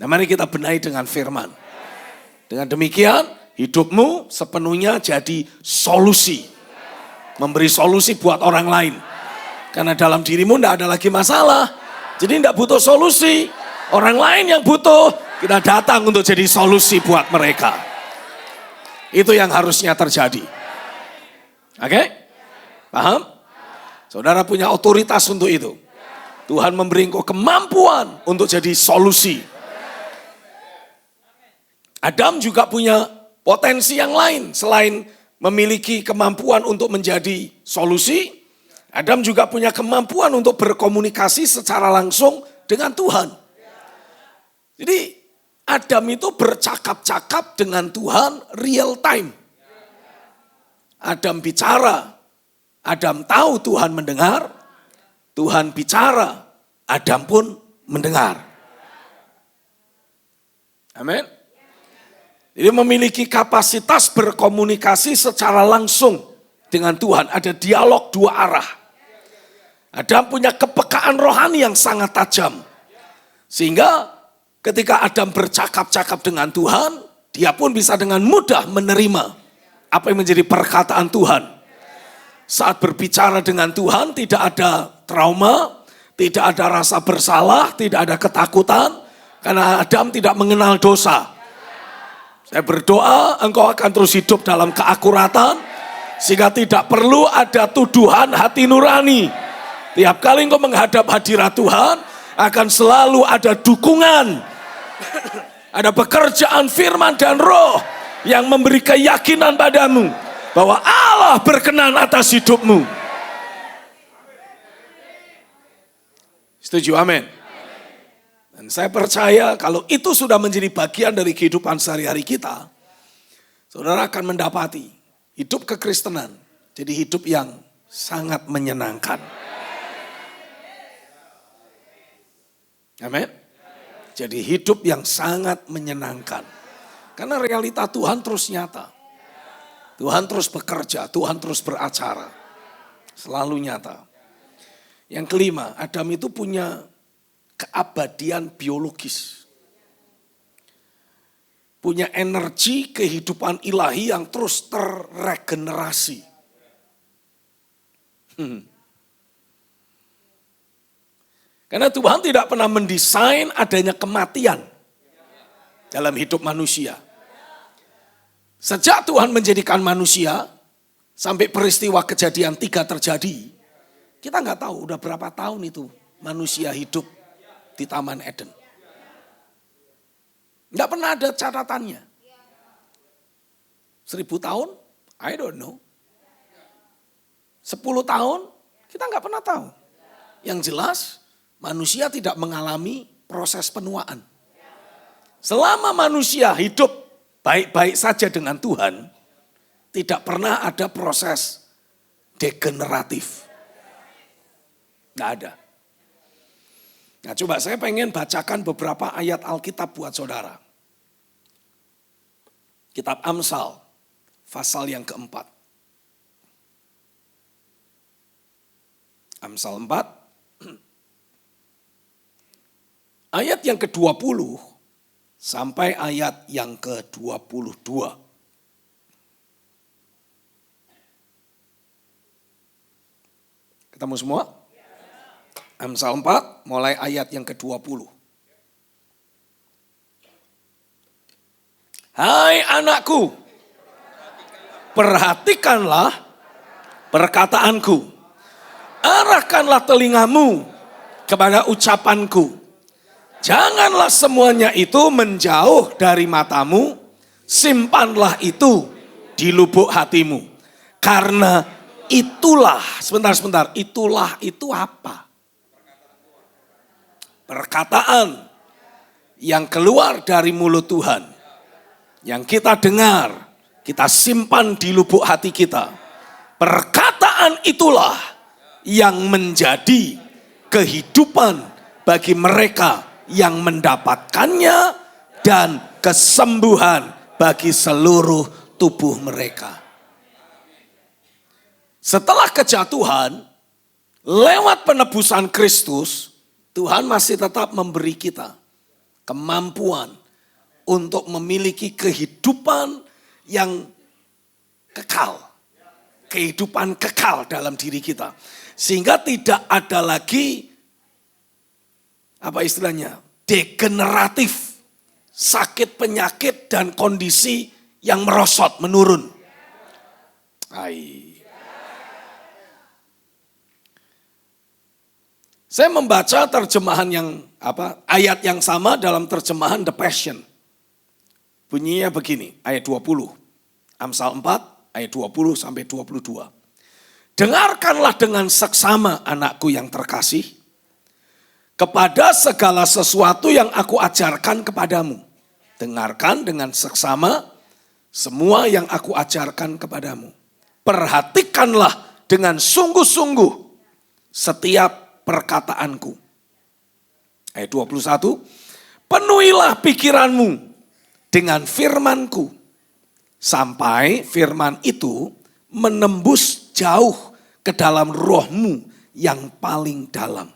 Nah, mari kita benahi dengan firman. Dengan demikian, hidupmu sepenuhnya jadi solusi. Memberi solusi buat orang lain. Karena dalam dirimu tidak ada lagi masalah. Jadi tidak butuh solusi. Orang lain yang butuh, kita datang untuk jadi solusi buat mereka. Itu yang harusnya terjadi. Oke? Paham? Saudara punya otoritas untuk itu. Tuhan memberi engkau kemampuan untuk jadi solusi. Adam juga punya potensi yang lain. Selain memiliki kemampuan untuk menjadi solusi, Adam juga punya kemampuan untuk berkomunikasi secara langsung dengan Tuhan. Jadi Adam itu bercakap-cakap dengan Tuhan real time. Adam bicara, Adam tahu Tuhan mendengar, Tuhan bicara, Adam pun mendengar. Amin. Jadi memiliki kapasitas berkomunikasi secara langsung dengan Tuhan. Ada dialog dua arah. Adam punya kepekaan rohani yang sangat tajam. Sehingga ketika Adam bercakap-cakap dengan Tuhan, dia pun bisa dengan mudah menerima apa yang menjadi perkataan Tuhan. Saat berbicara dengan Tuhan tidak ada trauma, tidak ada rasa bersalah, tidak ada ketakutan. Karena Adam tidak mengenal dosa. Saya berdoa engkau akan terus hidup dalam keakuratan. Sehingga tidak perlu ada tuduhan hati nurani. Tiap kali engkau menghadap hadirat Tuhan, akan selalu ada dukungan. Ada pekerjaan firman dan roh yang memberi keyakinan padamu. Bahwa Allah berkenan atas hidupmu. Setuju, amin. Dan saya percaya kalau itu sudah menjadi bagian dari kehidupan sehari-hari kita, saudara akan mendapati hidup kekristenan jadi hidup yang sangat menyenangkan. Amin. Jadi hidup yang sangat menyenangkan. Karena realita Tuhan terus nyata. Tuhan terus bekerja, Tuhan terus beracara. Selalu nyata. Yang kelima, Adam itu punya keabadian biologis. Punya energi kehidupan ilahi yang terus terregenerasi. Karena Tuhan tidak pernah mendesain adanya kematian dalam hidup manusia. Sejak Tuhan menjadikan manusia, sampai peristiwa kejadian 3 terjadi, kita nggak tahu udah berapa tahun itu manusia hidup di Taman Eden. Nggak pernah ada catatannya. 1000 tahun? I don't know. 10 tahun? Kita nggak pernah tahu. Yang jelas, manusia tidak mengalami proses penuaan. Selama manusia hidup baik-baik saja dengan Tuhan, tidak pernah ada proses degeneratif. Nggak ada. Nah coba saya pengen bacakan beberapa ayat Alkitab buat saudara. Kitab Amsal, pasal yang keempat. Amsal 4, ayat yang ke-20 sampai ayat yang ke-22. Ketemu semua? Amsal 4 mulai ayat yang ke-20. Hai anakku, perhatikanlah perkataanku. Arahkanlah telingamu kepada ucapanku. Janganlah semuanya itu menjauh dari matamu, simpanlah itu di lubuk hatimu. Karena itulah, sebentar, itulah itu apa? Perkataan yang keluar dari mulut Tuhan. Yang kita dengar, kita simpan di lubuk hati kita. Perkataan itulah yang menjadi kehidupan bagi mereka yang mendapatkannya dan kesembuhan bagi seluruh tubuh mereka. Setelah kejatuhan, lewat penebusan Kristus, Tuhan masih tetap memberi kita kemampuan untuk memiliki kehidupan yang kekal. Kehidupan kekal dalam diri kita. Sehingga tidak ada lagi, apa istilahnya, degeneratif, sakit, penyakit, dan kondisi yang merosot, menurun. Saya membaca terjemahan yang ayat yang sama dalam terjemahan The Passion. Bunyinya begini, ayat 20. Amsal 4 ayat 20 sampai 22. Dengarkanlah dengan seksama anakku yang terkasih, kepada segala sesuatu yang aku ajarkan kepadamu. Dengarkan dengan seksama semua yang aku ajarkan kepadamu. Perhatikanlah dengan sungguh-sungguh setiap perkataanku. Ayat 21, penuhilah pikiranmu dengan firmanku, sampai firman itu menembus jauh ke dalam rohmu yang paling dalam.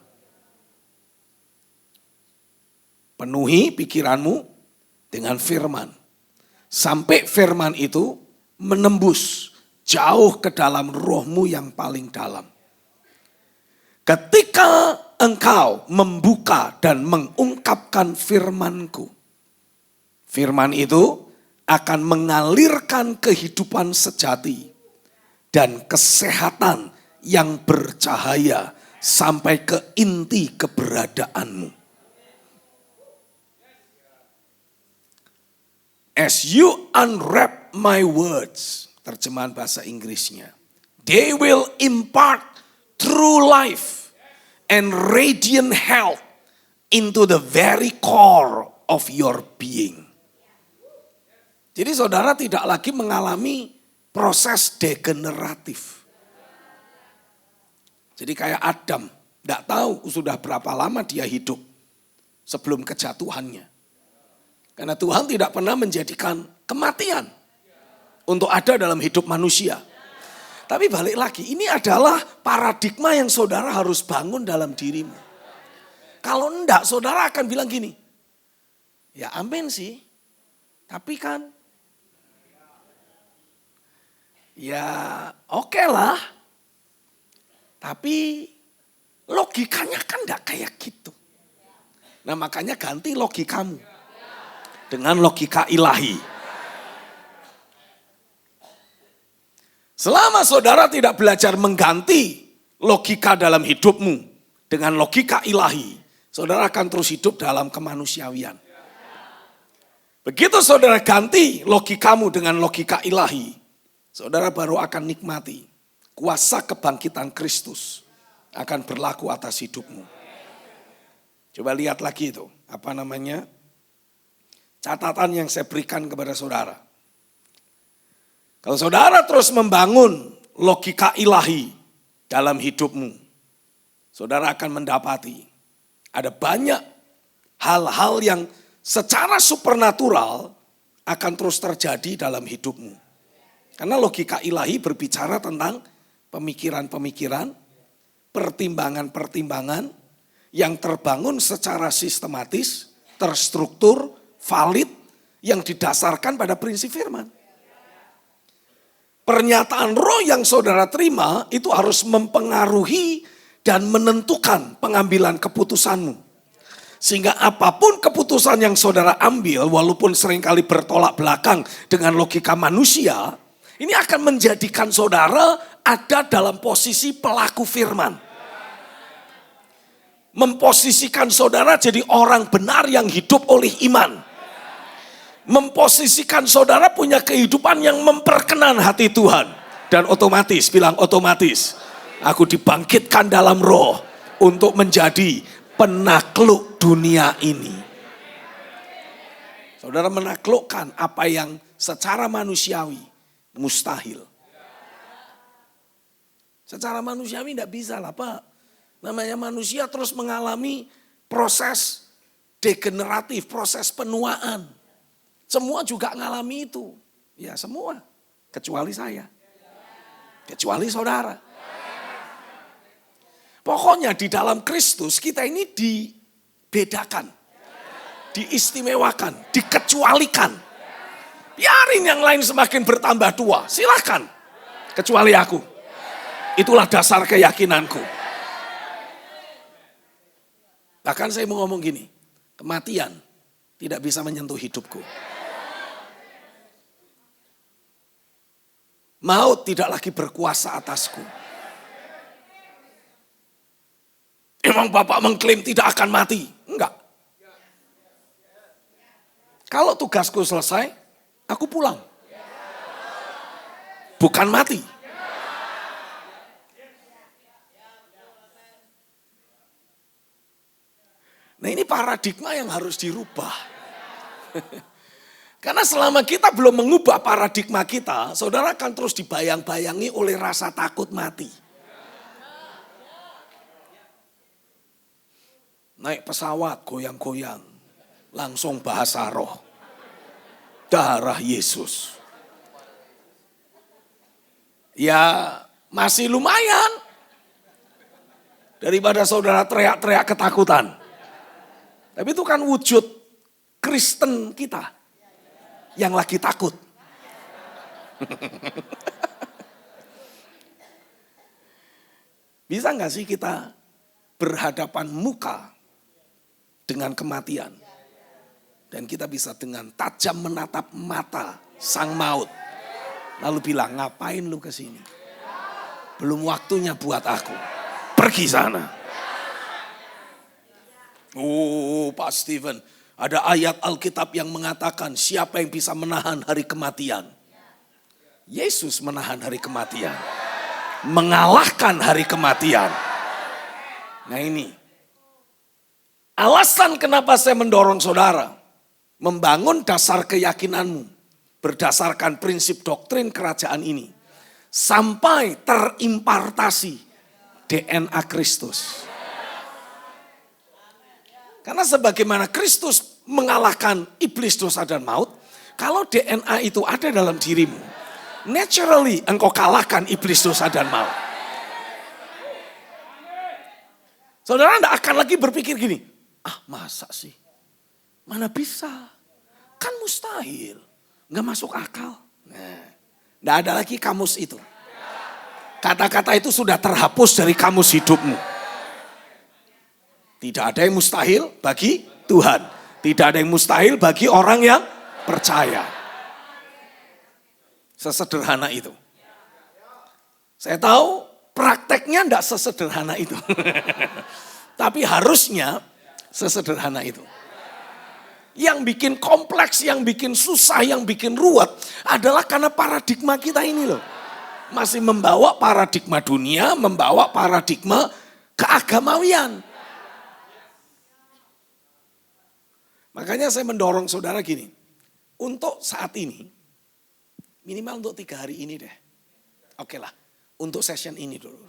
Penuhi pikiranmu dengan firman, sampai firman itu menembus jauh ke dalam rohmu yang paling dalam. Ketika engkau membuka dan mengungkapkan firmanku, firman itu akan mengalirkan kehidupan sejati dan kesehatan yang bercahaya sampai ke inti keberadaanmu. As you unwrap my words, terjemahan bahasa Inggrisnya, they will impart true life and radiant health into the very core of your being. Jadi saudara tidak lagi mengalami proses degeneratif. Jadi kayak Adam, tidak tahu sudah berapa lama dia hidup sebelum kejatuhannya. Karena Tuhan tidak pernah menjadikan kematian untuk ada dalam hidup manusia. Tapi balik lagi, ini adalah paradigma yang saudara harus bangun dalam dirimu. Kalau enggak, saudara akan bilang gini, ya amin sih, tapi kan, ya oke lah, tapi logikanya kan enggak kayak gitu. Nah makanya ganti logikamu dengan logika ilahi. Selama saudara tidak belajar mengganti logika dalam hidupmu dengan logika ilahi, saudara akan terus hidup dalam kemanusiawian. Begitu saudara ganti logikamu dengan logika ilahi, saudara baru akan nikmati kuasa kebangkitan Kristus akan berlaku atas hidupmu. Coba lihat lagi itu, catatan yang saya berikan kepada saudara. Kalau saudara terus membangun logika ilahi dalam hidupmu, saudara akan mendapati ada banyak hal-hal yang secara supernatural akan terus terjadi dalam hidupmu. Karena logika ilahi berbicara tentang pemikiran-pemikiran, pertimbangan-pertimbangan yang terbangun secara sistematis, terstruktur, valid, yang didasarkan pada prinsip firman. Pernyataan roh yang saudara terima itu harus mempengaruhi dan menentukan pengambilan keputusanmu. Sehingga apapun keputusan yang saudara ambil, walaupun seringkali bertolak belakang dengan logika manusia, ini akan menjadikan saudara ada dalam posisi pelaku firman. Memposisikan saudara jadi orang benar yang hidup oleh iman. Memposisikan saudara punya kehidupan yang memperkenan hati Tuhan. Dan otomatis, bilang otomatis, aku dibangkitkan dalam roh untuk menjadi penakluk dunia ini. Saudara menaklukkan apa yang secara manusiawi mustahil. Secara manusiawi tidak bisa lah Pak. Namanya manusia terus mengalami proses degeneratif, proses penuaan. Semua juga ngalami itu. Ya semua. Kecuali saya. Kecuali saudara. Pokoknya di dalam Kristus kita ini dibedakan. Diistimewakan. Dikecualikan. Biarin yang lain semakin bertambah tua. Silahkan. Kecuali aku. Itulah dasar keyakinanku. Bahkan saya mau ngomong gini. Kematian tidak bisa menyentuh hidupku. Maut tidak lagi berkuasa atasku. Emang Bapak mengklaim tidak akan mati? Enggak. Kalau tugasku selesai, Aku pulang. Bukan mati. Nah ini paradigma yang harus dirubah. Karena selama kita belum mengubah paradigma kita, saudara akan terus dibayang-bayangi oleh rasa takut mati. Naik pesawat goyang-goyang, langsung bahasa roh. Darah Yesus. Ya masih lumayan. Daripada saudara teriak-teriak ketakutan. Tapi itu kan wujud Kristen kita yang lagi takut. Bisa nggak sih kita berhadapan muka dengan kematian? Dan kita bisa dengan tajam menatap mata sang maut. Lalu bilang, ngapain lu kesini? Belum waktunya buat aku. Pergi sana. Oh Pak Steven, ada ayat Alkitab yang mengatakan siapa yang bisa menahan hari kematian? Yesus menahan hari kematian. Mengalahkan hari kematian. Nah ini. Alasan kenapa saya mendorong saudara. Membangun dasar keyakinanmu. Berdasarkan prinsip doktrin kerajaan ini. Sampai terimpartasi DNA Kristus. Karena sebagaimana Kristus mengalahkan iblis, dosa dan maut. Kalau DNA itu ada dalam dirimu. Naturally engkau kalahkan iblis, dosa dan maut. Saudara tidak akan lagi berpikir gini. Ah masa sih? Mana bisa? Kan mustahil. Nggak masuk akal. Nah, tidak ada lagi kamus itu. Kata-kata itu sudah terhapus dari kamus hidupmu. Tidak ada yang mustahil bagi Tuhan. Tidak ada yang mustahil bagi orang yang percaya. Sesederhana itu. Saya tahu prakteknya tidak sesederhana itu. Tapi harusnya sesederhana itu. Yang bikin kompleks, yang bikin susah, yang bikin ruwet adalah karena paradigma kita ini loh. Masih membawa paradigma dunia, membawa paradigma keagamawian. Makanya saya mendorong saudara gini. Untuk saat ini, minimal untuk 3 hari ini deh. Oke lah, untuk session ini dulu.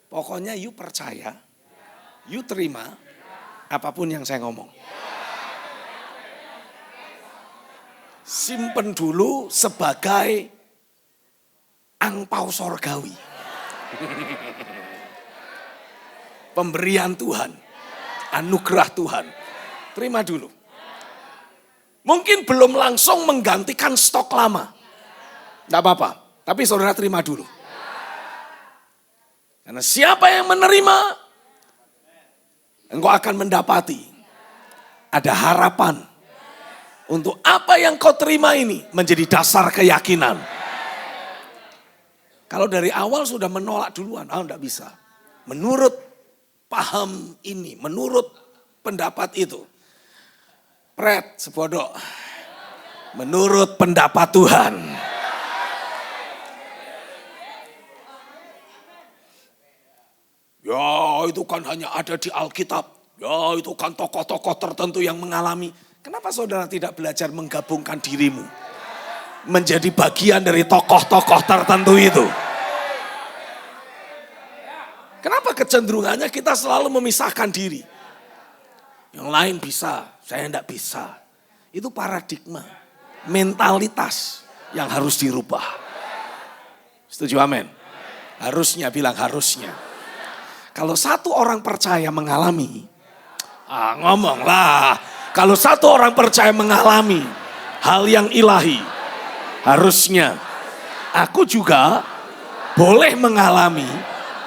Pokoknya you percaya, you terima apapun yang saya ngomong. Simpen dulu sebagai angpau sorgawi. Pemberian Tuhan. Anugerah Tuhan. Terima dulu. Mungkin belum langsung menggantikan stok lama. Tidak apa-apa. Tapi saudara terima dulu. Karena siapa yang menerima, engkau akan mendapati. Ada harapan. Untuk apa yang kau terima ini menjadi dasar keyakinan. Kalau dari awal sudah menolak duluan, tidak bisa. Menurut paham ini, menurut pendapat itu. Pret, sebodoh. Menurut pendapat Tuhan. Ya itu kan hanya ada di Alkitab. Ya itu kan tokoh-tokoh tertentu yang mengalami. Kenapa saudara tidak belajar menggabungkan dirimu? Menjadi bagian dari tokoh-tokoh tertentu itu. Kenapa kecenderungannya kita selalu memisahkan diri? Yang lain bisa, saya tidak bisa. Itu paradigma, mentalitas yang harus dirubah. Setuju amin? Harusnya, bilang harusnya. Kalau satu orang percaya mengalami, ngomonglah. Kalau satu orang percaya mengalami hal yang ilahi, harusnya aku juga boleh mengalami,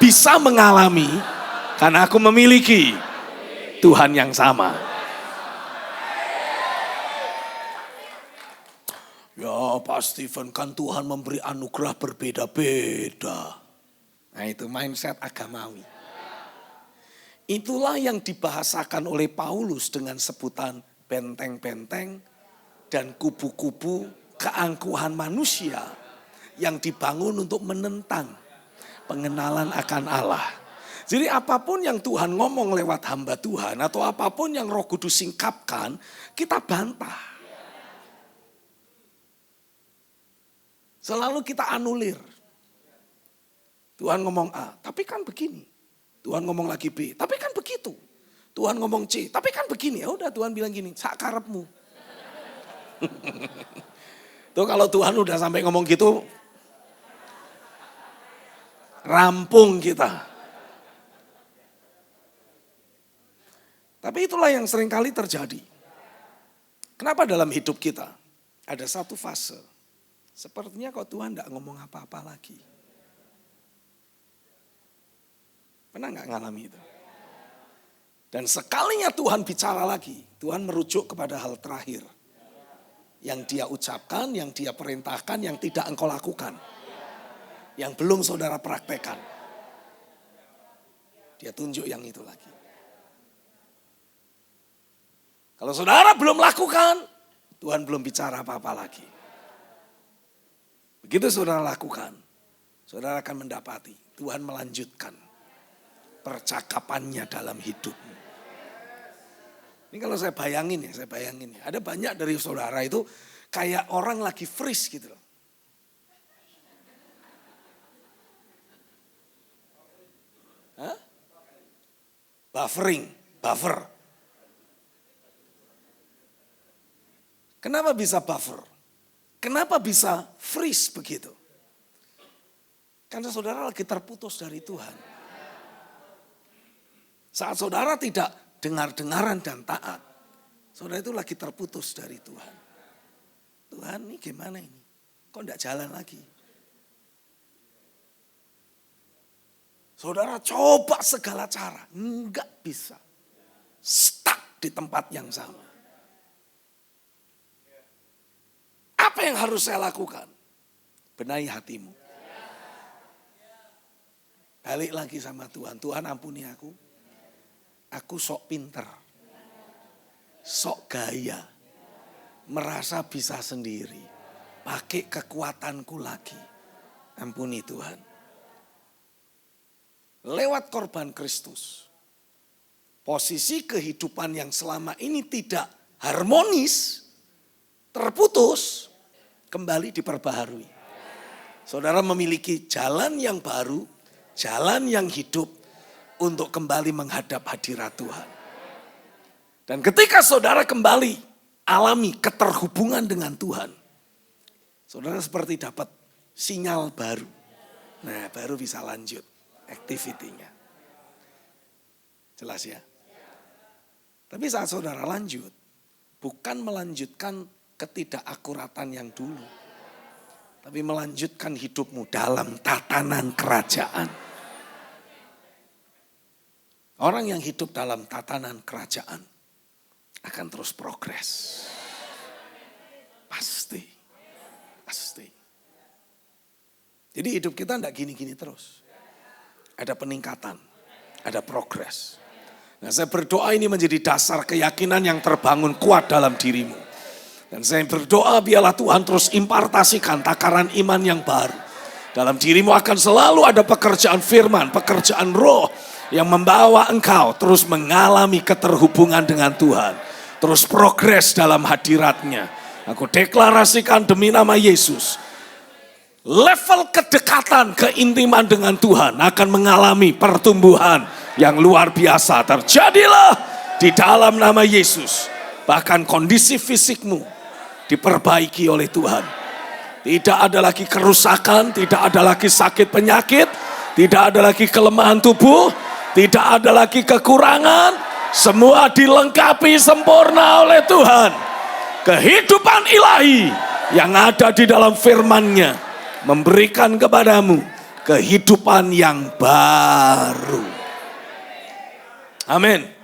bisa mengalami, karena aku memiliki Tuhan yang sama. Ya Pak Steven, kan Tuhan memberi anugerah berbeda-beda. Nah itu mindset agamawi. Itulah yang dibahasakan oleh Paulus dengan sebutan benteng-benteng dan kubu-kubu keangkuhan manusia yang dibangun untuk menentang pengenalan akan Allah. Jadi apapun yang Tuhan ngomong lewat hamba Tuhan atau apapun yang Roh Kudus singkapkan, kita bantah. Selalu kita anulir. Tuhan ngomong A, tapi kan begini. Tuhan ngomong lagi B, tapi kan begitu. Tuhan ngomong C, tapi kan begini. Ya udah Tuhan bilang gini, sak karepmu. Tuh kalau Tuhan udah sampai ngomong gitu, rampung kita. Tapi itulah yang seringkali terjadi. Kenapa dalam hidup kita ada satu fase, sepertinya kok Tuhan gak ngomong apa-apa lagi. Pernah gak ngalami itu? Dan sekalinya Tuhan bicara lagi, Tuhan merujuk kepada hal terakhir. Yang dia ucapkan, yang dia perintahkan, yang tidak engkau lakukan. Yang belum saudara praktekkan. Dia tunjuk yang itu lagi. Kalau saudara belum lakukan, Tuhan belum bicara apa-apa lagi. Begitu saudara lakukan, saudara akan mendapati Tuhan melanjutkan percakapannya dalam hidupmu. Ini kalau saya bayangin ya. Ada banyak dari saudara itu kayak orang lagi freeze gitu loh. Hah? Buffer. Kenapa bisa buffer? Kenapa bisa freeze begitu? Karena saudara lagi terputus dari Tuhan. Saat saudara tidak dengar-dengaran dan taat, saudara itu lagi terputus dari Tuhan. Tuhan ini gimana ini? Kok enggak jalan lagi? Saudara coba segala cara, enggak bisa. Stuck di tempat yang sama. Apa yang harus saya lakukan? Benahi hatimu. Balik lagi sama Tuhan. Tuhan ampuni aku. Aku sok pinter. Sok gaya. Merasa bisa sendiri. Pakai kekuatanku lagi. Ampuni Tuhan. Lewat korban Kristus. Posisi kehidupan yang selama ini tidak harmonis. Terputus. Kembali diperbaharui. Saudara memiliki jalan yang baru, jalan yang hidup untuk kembali menghadap hadirat Tuhan. Dan ketika saudara kembali alami keterhubungan dengan Tuhan, saudara seperti dapat sinyal baru. Nah, baru bisa lanjut aktivitinya. Jelas ya? Tapi saat saudara lanjut, bukan melanjutkan ketidakakuratan yang dulu. Tapi melanjutkan hidupmu dalam tatanan kerajaan. Orang yang hidup dalam tatanan kerajaan akan terus progres. Pasti. Jadi hidup kita enggak gini-gini terus. Ada peningkatan, ada progres. Nah, saya berdoa ini menjadi dasar keyakinan yang terbangun kuat dalam dirimu. Dan saya berdoa biarlah Tuhan terus impartasikan takaran iman yang baru. Dalam dirimu akan selalu ada pekerjaan firman, pekerjaan roh yang membawa engkau terus mengalami keterhubungan dengan Tuhan. Terus progres dalam hadiratnya. Aku deklarasikan demi nama Yesus. Level kedekatan, keintiman dengan Tuhan akan mengalami pertumbuhan yang luar biasa. Terjadilah di dalam nama Yesus. Bahkan kondisi fisikmu diperbaiki oleh Tuhan. Tidak ada lagi kerusakan, tidak ada lagi sakit penyakit, tidak ada lagi kelemahan tubuh, tidak ada lagi kekurangan. Semua dilengkapi sempurna oleh Tuhan. Kehidupan ilahi yang ada di dalam firman-Nya memberikan kepadamu kehidupan yang baru. Amin.